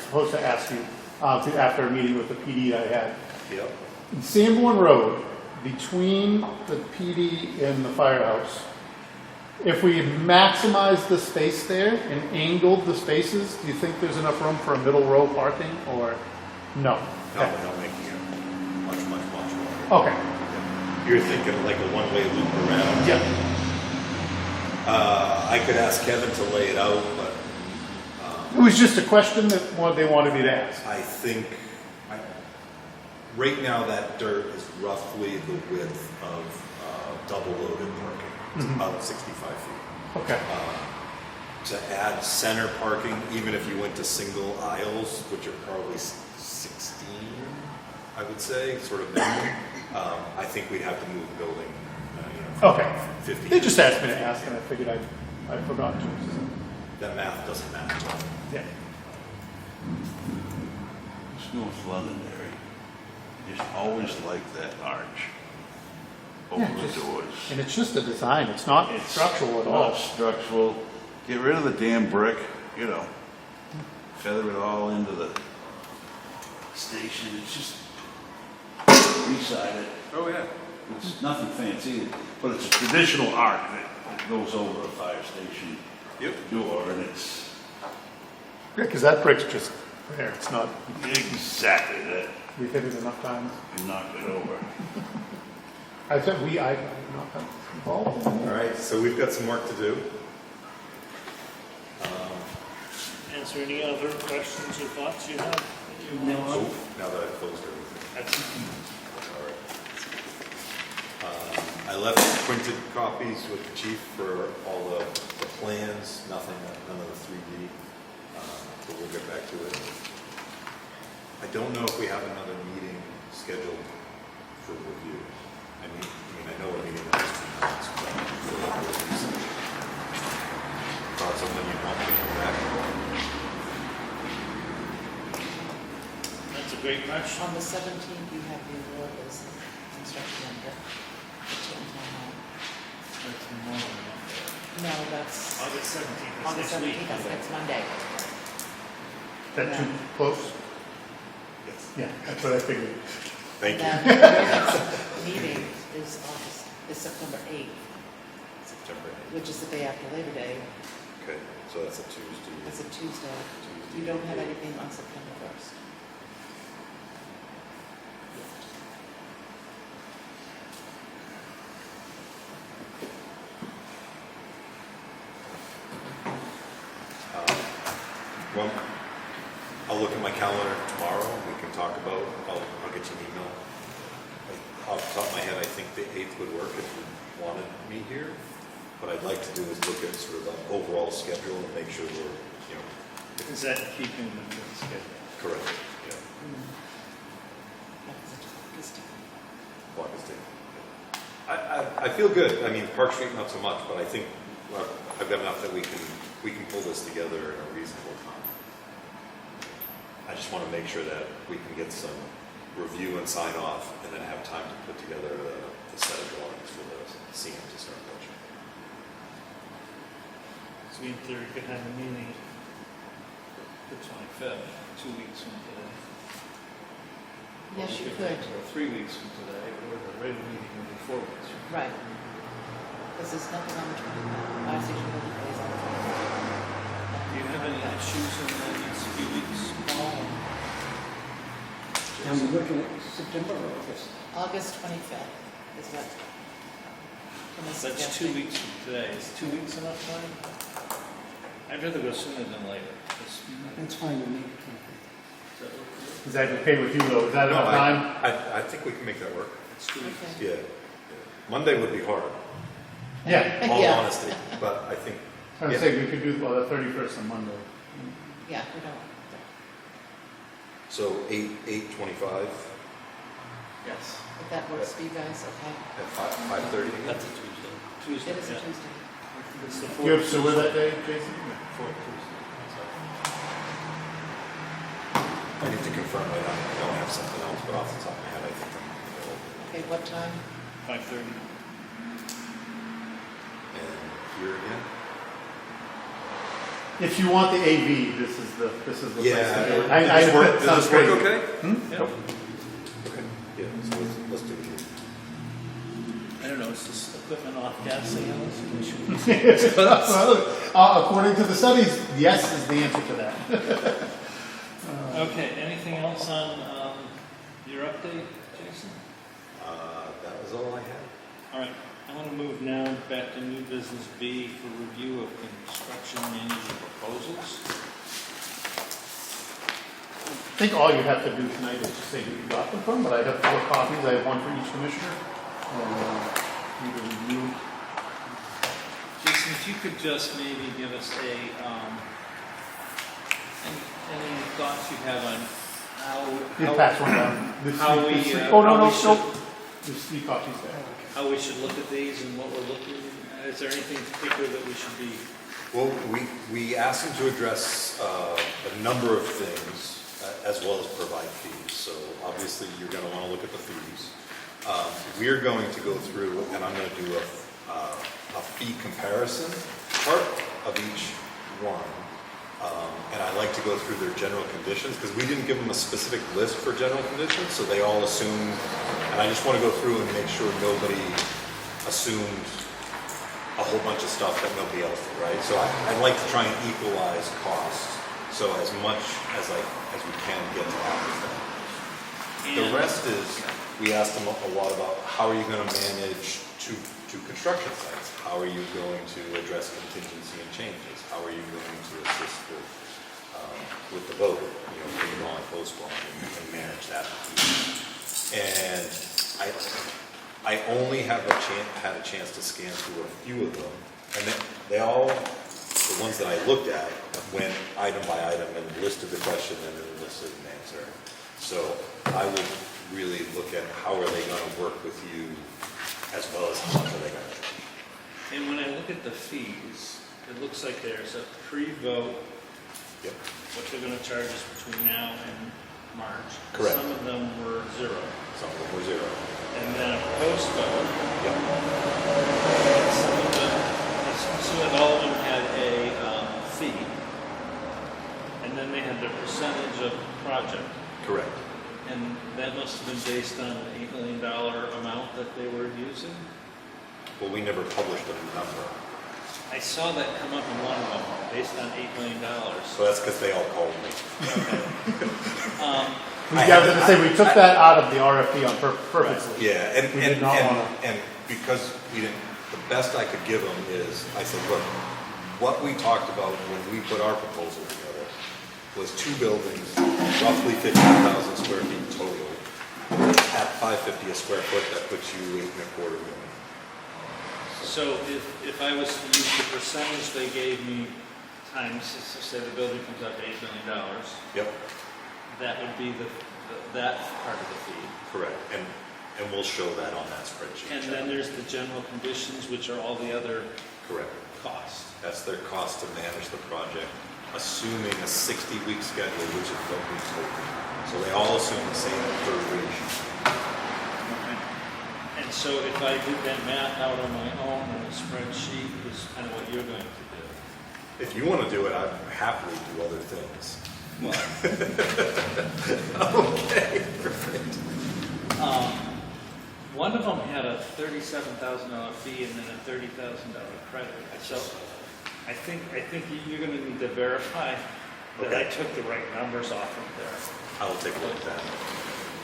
supposed to ask you after a meeting with the PD I had. Yep. In Sanborn Road, between the PD and the firehouse, if we maximize the space there and angled the spaces, do you think there's enough room for a middle row parking, or no? No, we're not making it much more. Okay, You're thinking like a one-way loop around? yeah. I could ask Kevin to lay it out, but It was just a question that they wanted me to ask. I think, right now that dirt is roughly the width of double-loaded parking. It's about 65 feet. Okay, To add center parking, even if you went to single aisles, which are probably 16, I would say, sort of minimum, I think we'd have to move the building, okay. 50. They just asked me to ask, and I figured I forgot to. That math doesn't match. Yeah. It's North Londonderry. Just always like that arch over Yeah, the just- doors. And it's just a design, it's not structural at all. Not structural. Get rid of the damn brick, feather it all into the station. It's just reside it. Oh, yeah. It's nothing fancy, but it's a traditional arc that goes over a fire station door, and it's Yeah, because that brick's just there, it's not, exactly that. we've hit it enough times. You knock it over. I said I'm not involved in All it. right, so we've got some work to do. Is there any other questions or thoughts you have? Oh, now that I've closed everything. All right. I left printed copies with the chief for all the plans, none of the 3D, but we'll get back to it. I don't know if we have another meeting scheduled for review. I know we're meeting in the next 2 months, but thought something you want me to come back? That's a great question. On the 17th, you have the award as construction under. That's tomorrow. No, that's August 17th is August next week. 17th, that's next Monday. That too close? Yes. Yeah, that's what I figured. Thank you. And then your next meeting is September 8th, September 8th. which is the day after Labor Day. Okay, so that's a Tuesday. It's a Tuesday. You don't have anything on September 1st. Well, I'll look at my calendar tomorrow, and we can talk about, I'll get you an email. Off the top of my head, I think the 8th would work if you wanted me here. What I'd like to do is look at sort of the overall schedule and make sure we're, Is that keeping with the schedule? correct. Yeah, August. August 8th. I feel good. I mean, Park Street not so much, but I think I've got enough that we can pull this together in a reasonable time. I just want to make sure that we can get some review and sign off, and then have time to put together the set of drawings for the CM to start watching. So in theory, we could have a meeting the 25th, 2 weeks from today. Yes, Or you we could. Or 3 weeks from today, or the regular meeting would be 4 weeks from today. Right. Because there's nothing on the 25th. Fire station will be closed on the 25th. Do you have any issues in the next few weeks? Now we're looking at September or August. August 25th is what. Kim is That's 2 suggesting. weeks from today. Is 2 weeks enough time? I'd rather go sooner than later. That's fine with me. Is that okay with you, though? Is that enough time? I think we can make that work. It's 2 weeks. Okay. Yeah. Monday would be hard, Yeah. all Yeah. honesty, but I think, I was saying we could do the 31st on Monday. Yeah, we don't. so 8:25 Yes. If that works for you guys, okay. at 5:30. That's a Tuesday. Tuesday. It is a yeah. Tuesday. It's the Do you have fourth. sewer that day, Jason? I need to confirm, I don't have something else, but off the top of my head, I think I'm available. Okay, what time? 5:30. And here again? If you want the AV, this is the place to do it. Does this work, That sounds does this work crazy. okay? Yeah. Okay. Yeah, so let's do it here. I don't know, is this equipment off gas sales? Well, according to the studies, yes is the answer to that. Okay, anything else on your update, Jason? That was all I had. All right, I want to move now back to new business B for review of construction manager proposals. I think all you have to do tonight is just say who you got them from, but I have 4 copies. I have one for each commissioner. You to review. Jason, if you could just maybe give us any thoughts you have on You pass one down. This how week- we, this week- uh, Oh, no, how no, we no. should- There's 3 copies there. how we should look at these and what we're looking at? Is there anything particular that we should be? Well, we asked them to address a number of things as well as provide fees. So obviously, you're going to want to look at the fees. We're going to go through, and I'm going to do a fee comparison chart of each one. And I like to go through their general conditions, because we didn't give them a specific list for general conditions, so they all assumed, and I just want to go through and make sure nobody assumed a whole bunch of stuff that nobody else did, right? So I like to try and equalize costs, so as much as we can get to apples to apples. The rest is, we asked them a lot about how are you going to manage two construction sites? How are you going to address contingency and changes? How are you going to assist with the vote, putting on post bond and manage that? And I only have had a chance to scan through a few of them, and they all, the ones that I looked at, went item by item and listed the question and then listed an answer. So I would really look at how are they going to work with you, as well as how much are they going to charge. And when I look at the fees, it looks like there's a pre-vote, Yep. what they're going to charge us between now and March. Correct. Some of them were 0. Some of them were 0. And then a post-vote. Yep. Some of all of them had a fee. And then they had their percentage of project. Correct. And that must have been based on an $8 million amount that they were using. Well, we never published a number. I saw that come up in one of them, based on $8 million. So that's because they all called me. We took that out of the RFP on purposely. Yeah, We did not wanna- and because we didn't, the best I could give them is, I said, look, what we talked about when we put our proposal together was 2 buildings, roughly 15,000 square feet total. At $550 a square foot, that puts you $8.25 million. So if I was to use the percentage they gave me times, say the building comes out to $8 million, Yep, that would be that part of the fee. correct, and we'll show that on that spreadsheet. And then there's the general conditions, which are all the other Correct. costs. That's their cost to manage the project, assuming a 60-week schedule, which is what we told them. So they all assume the same duration. And so if I did that math out on my own on a spreadsheet, is kind of what you're going to do. If you want to do it, I'd happily do other things. Well, Okay, perfect. one of them had a $37,000 fee and then a $30,000 credit. So I think you're going to need to verify that I took the right numbers off of there. I will take a look at that.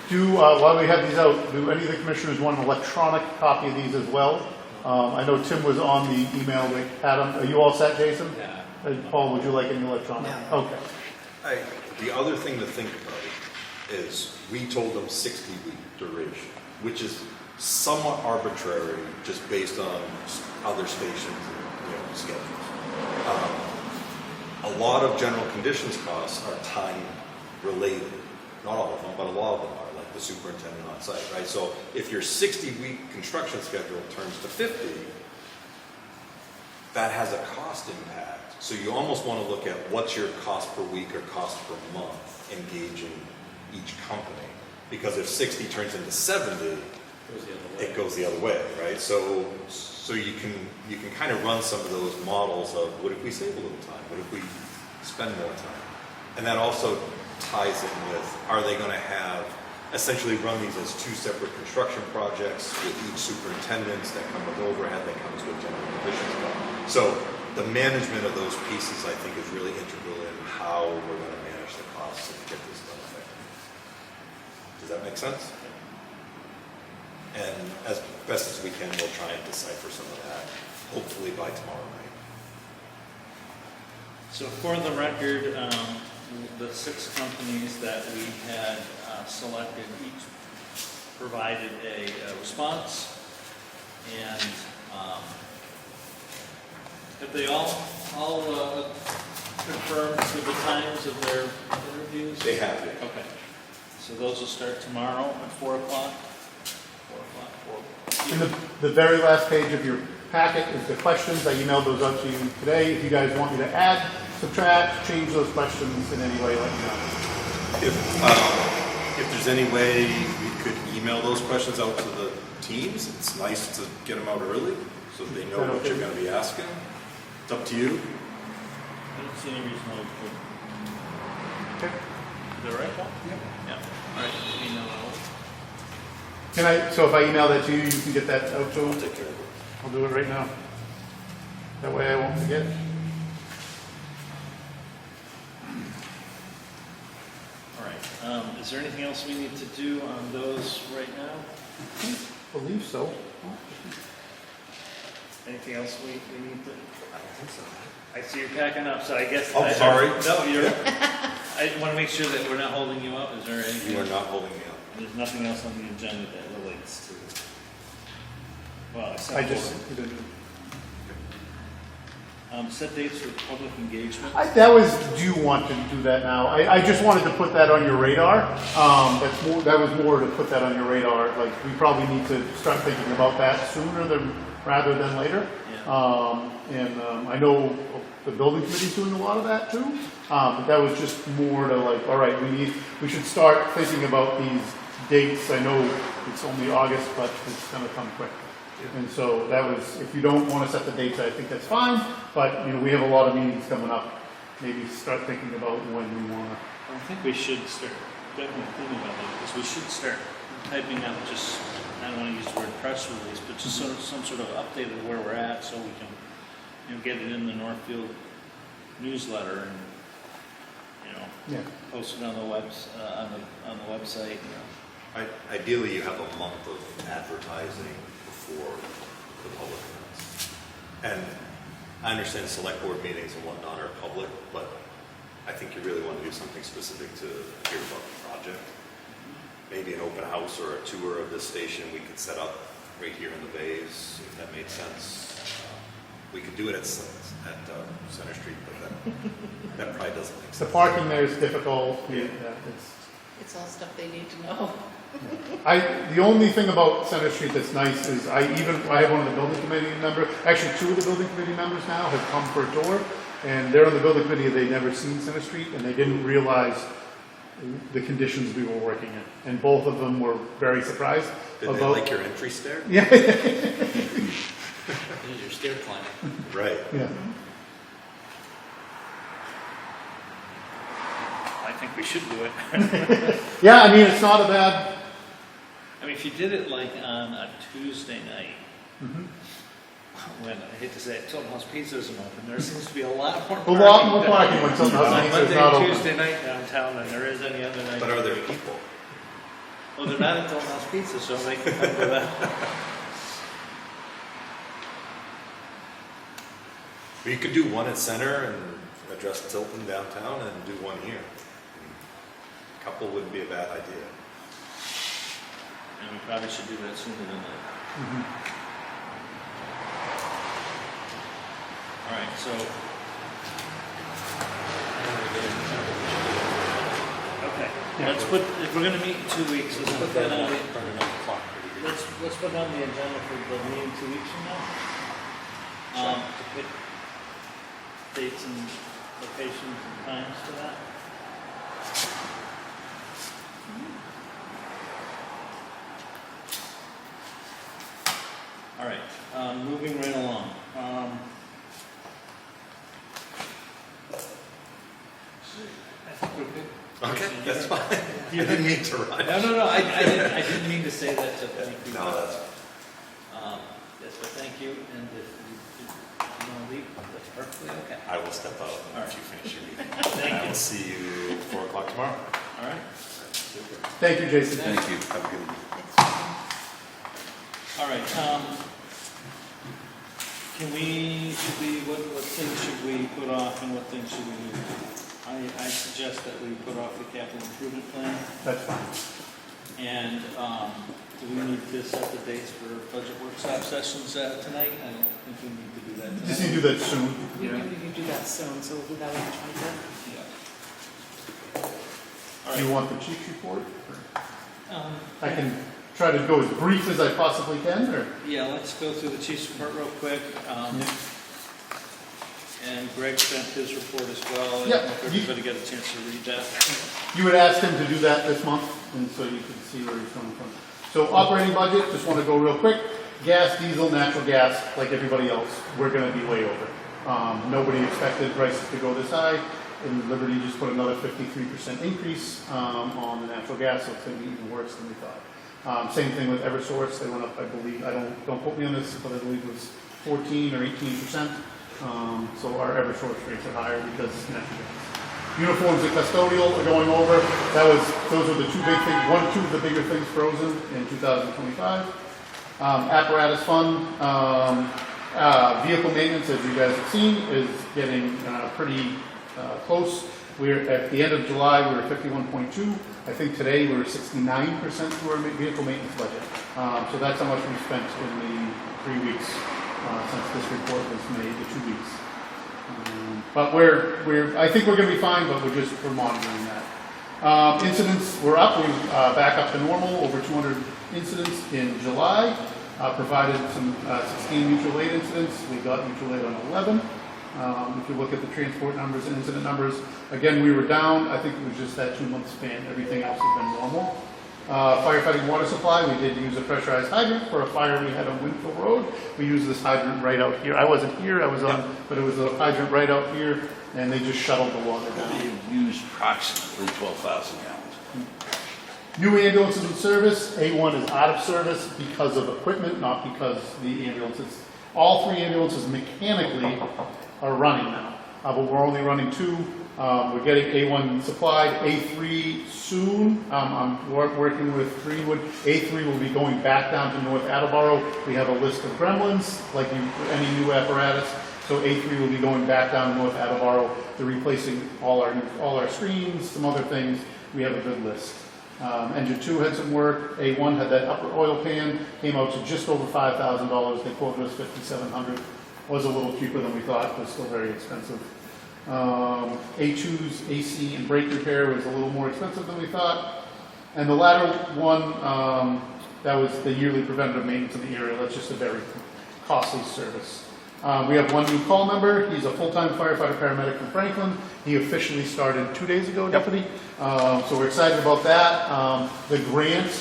While we have these out, do any of the commissioners want an electronic copy of these as well? I know Tim was on the email with Adam. Are you all set, Jason? Yeah. Paul, would you like any electronic? No. Okay. The other thing to think about is we told them 60-week duration, which is somewhat arbitrary just based on other stations and schedules. A lot of general conditions costs are time related. Not all of them, but a lot of them are, like the superintendent on site, right? So if your 60-week construction schedule turns to 50, that has a cost impact. So you almost want to look at what's your cost per week or cost per month engaging each company. Because if 60 turns into 70, it goes the other way, right? So you can kind of run some of those models of what if we save a little time? What if we spend more time? And that also ties in with, are they going to have essentially run these as two separate construction projects with each superintendent that come with overhead, that comes with general conditions. So the management of those pieces, I think, is really integral in how we're going to manage the costs and get this done effectively. Does that make sense? And as best as we can, we'll try and decipher some of that, hopefully by tomorrow night. So for the record, the 6 companies that we had selected each provided a response, and have they all confirmed with the times of their interviews? They have it. Okay. So those will start tomorrow at 4 o'clock? 4 o'clock. In the very last page of your packet is the questions. I emailed those out to you today. If you guys want me to add, subtract, change those questions in any way, let me know. If there's any way we could email those questions out to the teams, it's nice to get them out early so that they know what you're going to be asking. It's up to you. I don't see any reason why we couldn't. Okay. Is that right, Paul? Yeah. All right, email it. Can I, so if I email that to you, you can get that out to I'll them? take care of it. I'll do it right now. That way I won't forget. All right. Is there anything else we need to do on those right now? I believe so. Anything else we need to? I don't think so. I see you're packing up, so I guess. Oh, sorry. No, you're. I want to make sure that we're not holding you up. Is there anything? You are not holding me up. There's nothing else on the agenda that relates to. Well, except I just, set dates for public engagement. that was, do you want to do that now? I just wanted to put that on your radar. That was more to put that on your radar. Like, we probably need to start thinking about that sooner rather than later. Yeah. I know the building committee's doing a lot of that too. But that was just more to like, all right, we should start thinking about these dates. I know it's only August, but it's gonna come quick. And so that was, if you don't want to set the dates, I think that's fine, but, we have a lot of meetings coming up. Maybe start thinking about when we want to. I think we should start definitely thinking about it, because we should start typing up just, I don't want to use the word press release, but just sort of some sort of update of where we're at, so we can, get it in the Northfield newsletter and, Yeah. post it on the on the website. Ideally, you have a month of advertising before the public events. And I understand select board meetings and whatnot are public, but I think you really want to do something specific to hear about the project. Maybe an open house or a tour of this station we could set up right here in the bays, if that made sense. We could do it at Center Street, but that probably doesn't make sense. The parking there is difficult. Yeah. It's all stuff they need to know. The only thing about Center Street that's nice is I have one of the building committee members, actually 2 of the building committee members now have come for a tour, and they're on the building committee, they'd never seen Center Street, and they didn't realize the conditions we were working in. And both of them were very surprised. Did they like your entry stair? Yeah. There's your stair climber. Right. Yeah. I think we should do it. Yeah, I mean, it's not a bad. I mean, if you did it like on a Tuesday night, when, I hate to say it, Tilton House Pizza isn't open, there seems to be a lot more parking. When something On else is Monday not and open. Tuesday night downtown than there is any other night. But are there people? Well, they're not at Tilton House Pizza, so they can come to that. You could do one at Center and address Tilton downtown and do one here. A couple wouldn't be a bad idea. And we probably should do that sooner than later. All right, so. Okay, let's put, if we're gonna meet in 2 weeks, let's put that on the, let's put it on the agenda for the meeting 2 weeks from now. To pick dates and locations and times for that. All right, moving right along. I think we're good. Okay, that's fine. You didn't mean to rush. No, I didn't mean to say that to thank you. No, that's Yes, but thank you, and if you want to leave, that's perfectly okay. I will step out All right. once you finish your meeting. Thank And I you. will see you at 4 o'clock tomorrow. All right. Super. Thank you, Jason. Thank you. Have a good evening. All right, what things should we put off and what things should we do? I suggest that we put off the capital improvement plan, That's fine. and, do we need to set the dates for budget workshop sessions, tonight? I don't think we need to do that tonight. Just need to do that soon. We can do that soon, so we'll do that on the 25th. Yeah. All Do you right. want the chief's report? I Yeah. can try to go as brief as I possibly can, or? Yeah, let's go through the chief's report real quick. And Greg sent his report as well. Yeah. I hope everybody got a chance to read that. You had asked him to do that this month, and so you could see where he's coming from. So operating budget, just want to go real quick. Gas, diesel, natural gas, like everybody else, we're going to be way over. Nobody expected prices to go this high, and Liberty just put another 53% increase on the natural gas, so it's going to be even worse than we thought. Same thing with Eversource, they went up, I believe, don't quote me on this, but I believe it was 14 or 18%. So our Eversource rates are higher because natural gas. Uniforms and custodial are going over. Those are the two big things, two of the bigger things frozen in 2025. Apparatus fund, vehicle maintenance, as you guys have seen, is getting pretty close. We're at the end of July, we were at 51.2. I think today we're 69% through our vehicle maintenance budget. So that's how much we spent in the 3 weeks since this report was made, the 2 weeks. But I think we're going to be fine, but we're monitoring that. Incidents were up. We're back up to normal. Over 200 incidents in July. Provided some 16 mutual aid incidents. We got mutual aid on 11. If you look at the transport numbers and incident numbers, again, we were down. I think it was just that 2-month span. Everything else has been normal. Firefighting water supply, we did use a pressurized hydrant for a fire we had on Winfield Road. We used this hydrant right out here. I wasn't here, I was on, but it was a hydrant right out here, and they just shuttled the water down. They've used approximately 12,000 gallons. New ambulances in service. A1 is out of service because of equipment, not because the ambulances. All 3 ambulances mechanically are running now, but we're only running 2. We're getting A1 supplied, A3 soon. I'm working with Greenwood. A3 will be going back down to North Attleboro. We have a list of gremlins, like any new apparatus. So A3 will be going back down to North Attleboro. They're replacing all our screens, some other things. We have a good list. Engine 2 had some work. A1 had that upper oil pan, came out to just over $5,000. They quoted us $5,700. Was a little cheaper than we thought, but still very expensive. A2's AC and brake repair was a little more expensive than we thought. And the latter one, that was the yearly preventative maintenance in the area. That's just a very costly service. We have one new call member. He's a full-time firefighter paramedic from Franklin. He officially started 2 days ago, Deputy. So we're excited about that. The grant,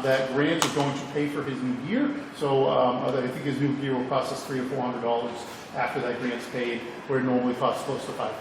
that grant is going to pay for his new gear. So I think his new gear will cost us $300 or $400 after that grant's paid, where it normally costs close to $5,000.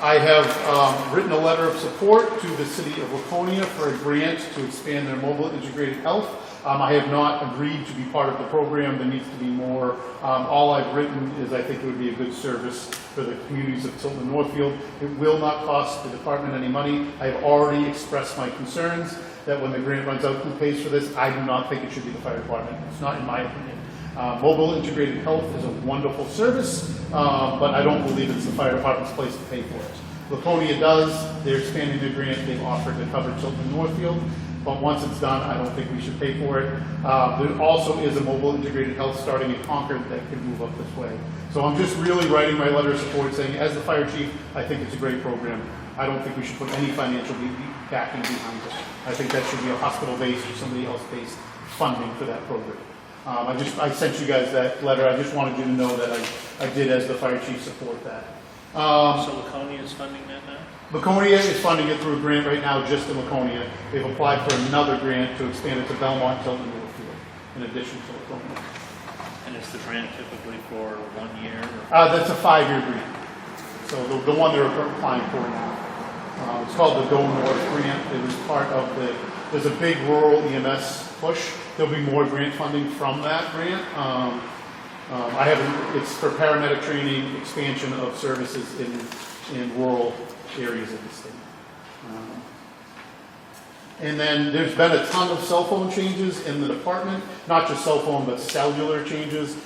I have written a letter of support to the city of Laconia for a grant to expand their mobile integrated health. I have not agreed to be part of the program. There needs to be more. All I've written is I think it would be a good service for the communities of Tilton and Northfield. It will not cost the department any money. I've already expressed my concerns that when the grant runs out, who pays for this? I do not think it should be the fire department. It's not in my opinion. Mobile integrated health is a wonderful service, but I don't believe it's the fire department's place to pay for it. Laconia does. They're expanding their grant. They've offered to cover Tilton and Northfield. But once it's done, I don't think we should pay for it. There also is a mobile integrated health starting in Concord that could move up this way. So I'm just really writing my letter of support saying, as the fire chief, I think it's a great program. I don't think we should put any financial backing behind it. I think that should be a hospital-based or somebody else-based funding for that program. I sent you guys that letter. I just wanted you to know that I did, as the fire chief, support that. So Laconia is funding that now? Laconia is funding it through a grant right now, just in Laconia. They've applied for another grant to expand it to Belmont, Tilton, and Northfield, in addition to Laconia. And is the grant typically for 1 year? That's a 5-year grant. So the one they're applying for now. It's called the Go North Grant. It was part of there's a big rural EMS push. There'll be more grant funding from that grant. It's for paramedic training, expansion of services in rural areas of the state. And then there's been a ton of cell phone changes in the department, not just cell phone, but cellular changes.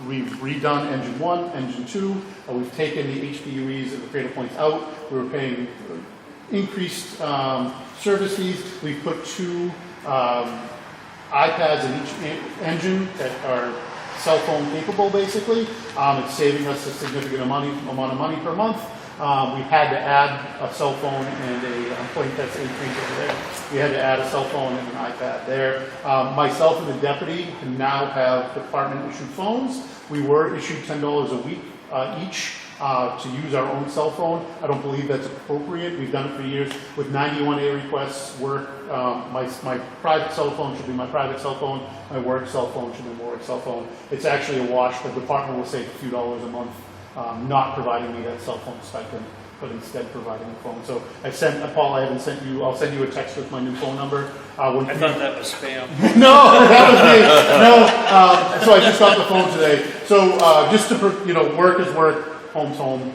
We've redone engine 1, engine 2. We've taken the HPUEs and the Creative Points out. We were paying increased service fees. We've put 2 iPads in each engine that are cell phone capable, basically. It's saving us a significant amount of money per month. We had to add a cell phone and a point that's increased over there. We had to add a cell phone and an iPad there. Myself and the deputy can now have department-issued phones. We were issued $10 a week each to use our own cell phone. I don't believe that's appropriate. We've done it for years. With 91A requests, work, my private cell phone should be my private cell phone. My work cell phone should be my work cell phone. It's actually a wash. The department will save a few dollars a month not providing me that cell phone stipend, but instead providing a phone. So Paul, I haven't sent you, I'll send you a text with my new phone number. I thought that was spam. No, that was me. No, so I just got the phone today. So just to, work is work, home's home.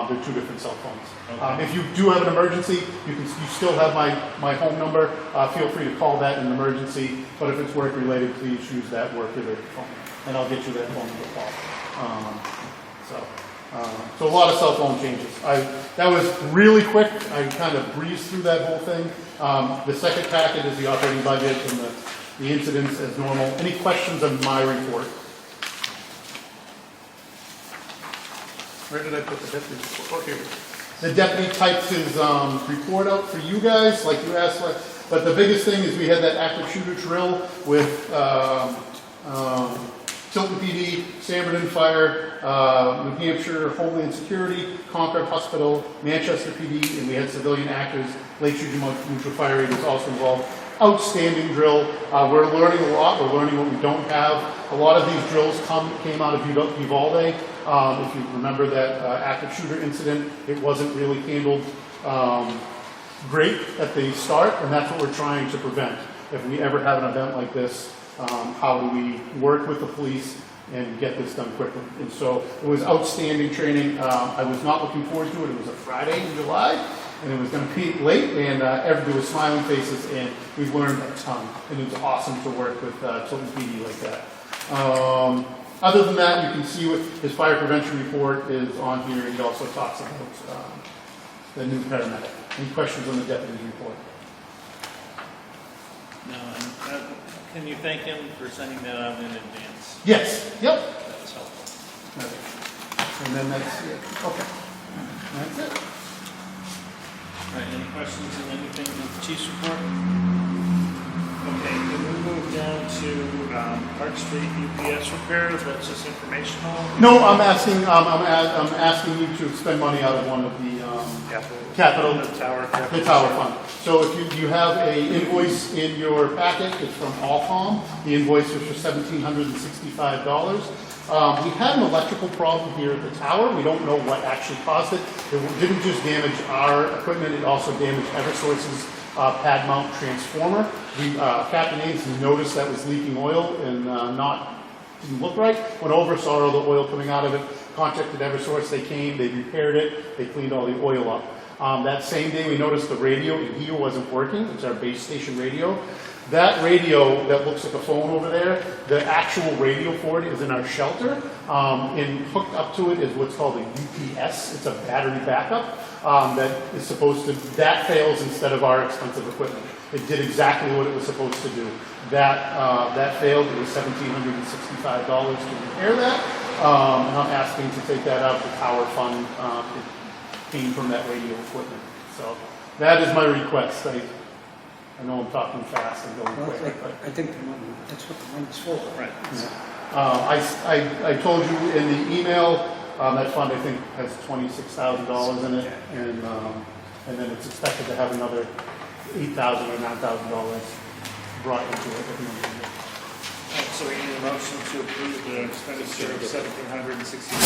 They're 2 different cell phones. Okay. If you do have an emergency, you still have my home number. Feel free to call that in an emergency. But if it's work related, please use that work related phone, and I'll get you that phone number, Paul. So a lot of cell phone changes. That was really quick. I kind of breezed through that whole thing. The second packet is the operating budget and the incidents as normal. Any questions on my report? Where did I put the deputy report? Okay. The deputy types his report out for you guys, like you asked. But the biggest thing is we had that active shooter drill with Tilton PD, Sanford Fire, New Hampshire Homeland Security, Concord Hospital, Manchester PD, and we had civilian actors. Lake Shooter Mutual Fire Aid was also involved. Outstanding drill. We're learning a lot. We're learning what we don't have. A lot of these drills came out of Uvalde. If you remember that active shooter incident, it wasn't really handled great at the start, and that's what we're trying to prevent. If we ever have an event like this, how do we work with the police and get this done quickly? And so it was outstanding training. I was not looking forward to it. It was a Friday in July, and it was going to be late, and there was smiling faces, and we've learned a ton. And it was awesome to work with Tilton PD like that. Other than that, you can see what his fire prevention report is on here. He also talks about the new paramedic. Any questions on the deputy's report? No, can you thank him for sending that out in advance? Yes. Yep. That's helpful. Okay. And then that's it. Okay. That's it. All right, any questions on anything in the chief's report? Okay, then we move down to Park Street UPS repair. That's just informational. No, I'm asking you to expend money out of one of the capital, The tower fund. So if you have a invoice in your packet, it's from Allcom. The invoice was for $1,765. We had an electrical problem here at the tower. We don't know what actually caused it. It didn't just damage our equipment, it also damaged Eversource's pad mount transformer. Captain Ames noticed that was leaking oil and didn't look right. Went over, saw all the oil coming out of it, contacted Eversource. They came, they repaired it, they cleaned all the oil up. That same day we noticed the radio in here wasn't working. It's our base station radio. That radio that looks like a phone over there, the actual radio for it is in our shelter. And hooked up to it is what's called a UPS. It's a battery backup that fails instead of our expensive equipment. It did exactly what it was supposed to do. That failed. It was $1,765 to repair that. And I'm asking to take that out of the tower fund. It came from that radio equipment. So that is my request. I I know I'm talking fast and going Well, quick, but. I think the money, that's what the money's for. Right. I told you in the email, that fund, I think, has $26,000 in it, and then it's expected to have another $8,000 or $9,000 brought into it at the end of the year. So we need a motion to approve the expenditure of $1,760.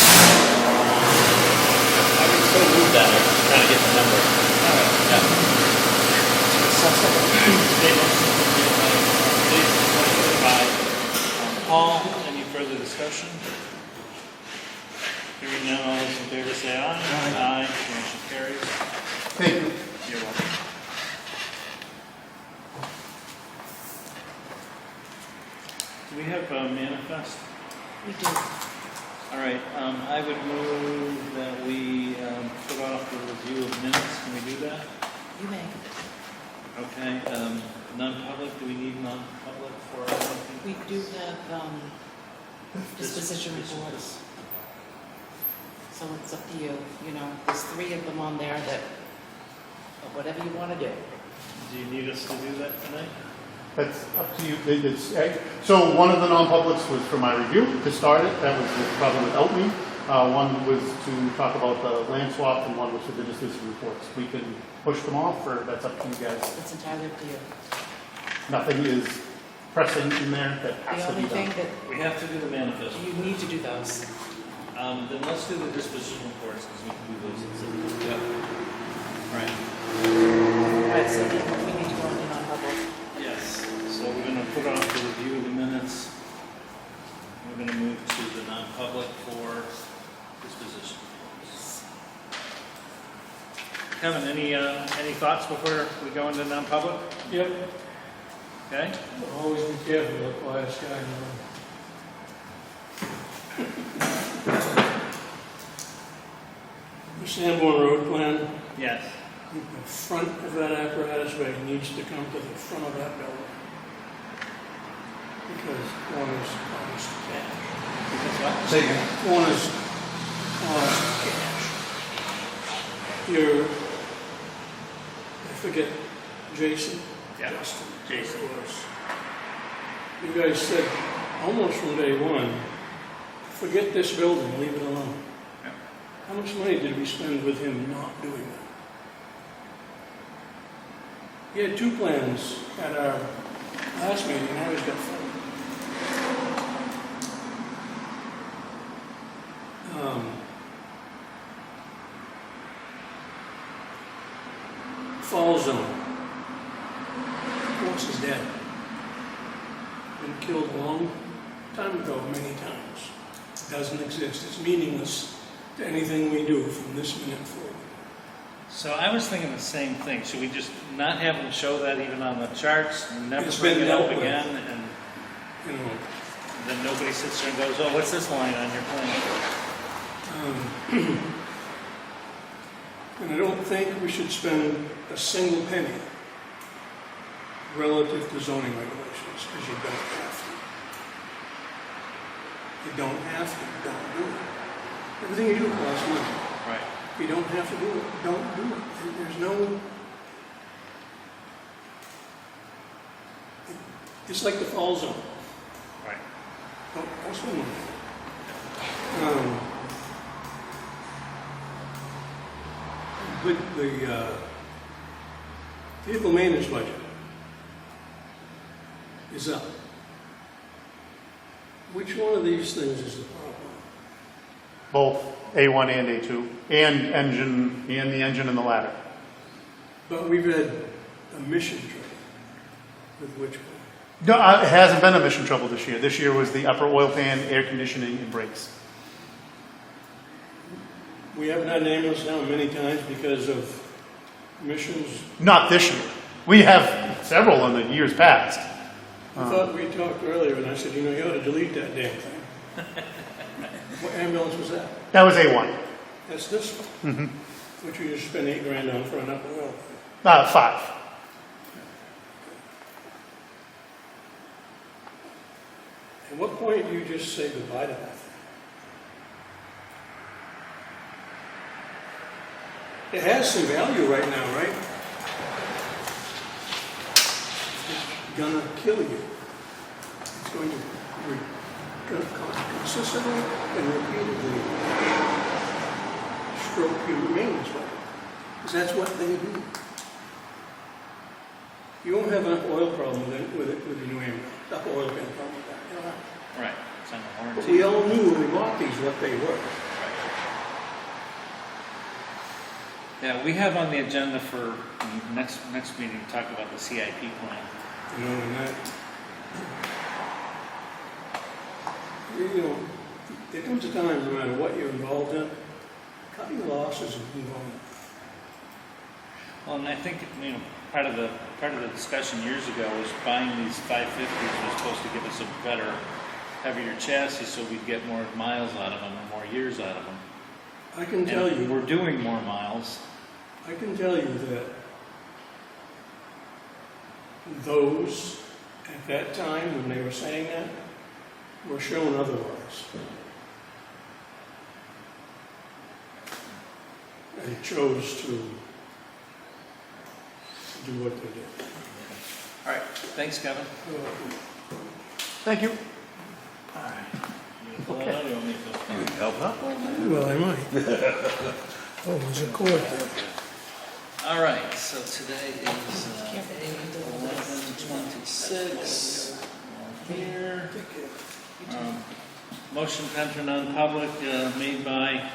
I would so move that, I'm trying to get the number. Yeah. Paul, any further discussion? Hearing none, all those in favor say aye. Aye. Motion carries. Thank you. You're welcome. Do we have a manifest? We do. All right, I would move that we put off the review of minutes. Can we do that? You may. Okay, non-public, do we need non-public for anything? We do have disposition reports. So it's up to you. You know, there's 3 of them on there that, whatever you want to do. Do you need us to do that tonight? That's up to you. So one of the non-publics was for my review to start it. That was probably without me. One was to talk about the land swap, and one was for the disposition reports. We can push them off, or that's up to you guys. It's entirely up to you. Nothing is pressing in there that has The to only be thing done. that We have to do the manifest. you need to do those. Then let's do the disposition reports, because we can do those in separate. Yep. Right. All right, so we need to go into non-public. Yes, so we're gonna put off the review of the minutes. We're gonna move to the non-public for disposition. Kevin, any thoughts before we go into non-public? Yep, Okay? always be careful with the last guy. The Sanborn Road plan, Yes. the front of that apparatus bay needs to come to the front of that building. Because corners cost cash. Because what? Say again. Corners cost cash. I forget, Jason? Yeah. Justin. Jason. It was. You guys said, almost from day one, forget this building, leave it alone. Yeah. How much money did we spend with him not doing that? He had 2 plans at our last meeting, now he's got 4. Fall zone. Horse is dead. Been killed a long time ago, many times. Doesn't exist. It's meaningless to anything we do from this minute forward. So I was thinking the same thing. Should we just not have them show that even on the charts, and never It's bring been it up dealt with. again, and You know, then nobody sits there and goes, oh, what's this line on your plan? and I don't think we should spend a single penny relative to zoning regulations, because you don't have to. You don't have to, don't do it. Everything you do costs money. Right. If you don't have to do it, don't do it. There's no... It's like the fall zone. Right. Don't spend money. The vehicle maintenance budget is up. Which one of these things is the problem? Both A1 and A2, and the engine and the ladder. But we've had emission trouble with which one? No, it hasn't been emission trouble this year. This year was the upper oil pan, air conditioning, and brakes. We haven't had an ambulance down many times because of emissions. Not this year. We have several in the years past. I thought we talked earlier, and I said, you ought to delete that damn thing. What ambulance was that? That was A1. That's this one. Which you just spent $8,000 on for an upper oil. 5. At what point do you just say goodbye to that thing? It has some value right now, right? gonna kill you. It's going to consistently and repeatedly stroke your veins, because that's what they do. You won't have an oil problem with the new ambulance, the oil pan problem with that. You know, Right, it's on the but warranty. we all knew when we bought these what they were. Yeah, we have on the agenda for next meeting to talk about the CIP plan. You know, and that, you know, there comes a time, no matter what you're involved in, cutting losses and move on. Well, and I think, part of the discussion years ago was buying these 550s was supposed to give us a better, heavier chassis so we'd get more miles out of them and more years out of them. I can tell And you, we're doing more miles. I can tell you that those, at that time, when they were saying that, were shown otherwise. And chose to do what they did. All right, thanks, Kevin. Thank you. You pull that out or you want me to? Help out? Well, I might. Oh, there's a cord there. All right, so today is 11/26. Here. Motion to enter non-public made by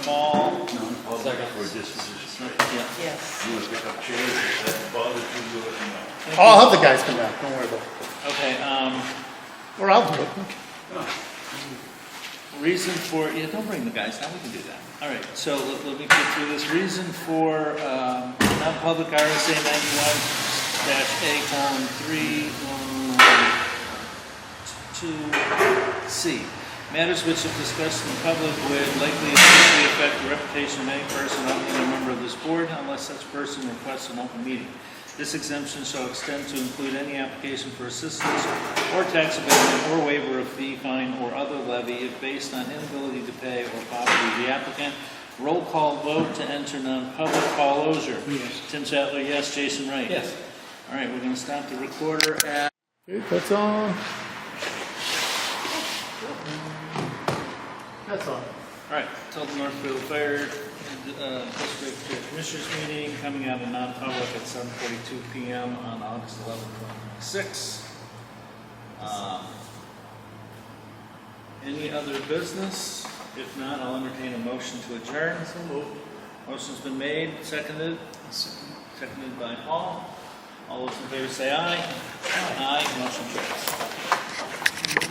Paul. Second for disposition. Yeah. Yes. You want to pick up chairs, if that bothers you, let me know. I'll have the guys come back, don't worry about it. Okay, Or I'll do it. reason for, yeah, don't bring the guys now, we can do that. All right, so let me get through this. Reason for non-public RSA 91-A:3, 2C. Matters which, if discussed in public, would likely adversely affect the reputation of any person other than a member of this board, unless such person requests an open meeting. This exemption shall extend to include any application for assistance or tax abatement or waiver of fee, fine, or other levy if based on inability to pay or poverty of the applicant. Roll call vote to enter non-public. Paul Ozier. Yes. Tim Chatler, yes. Jason Wright. Yes. All right, we're going to stop the recorder at... That's all. That's all. All right, Tilton Northfield Fire District Commissioners meeting coming out of non-public at 7:42 p.m. on August 11, 2026. Any other business? If not, I'll entertain a motion to adjourn. Motion's been made, seconded. Seconded by Paul. All those in favor say aye. Aye. Motion carries.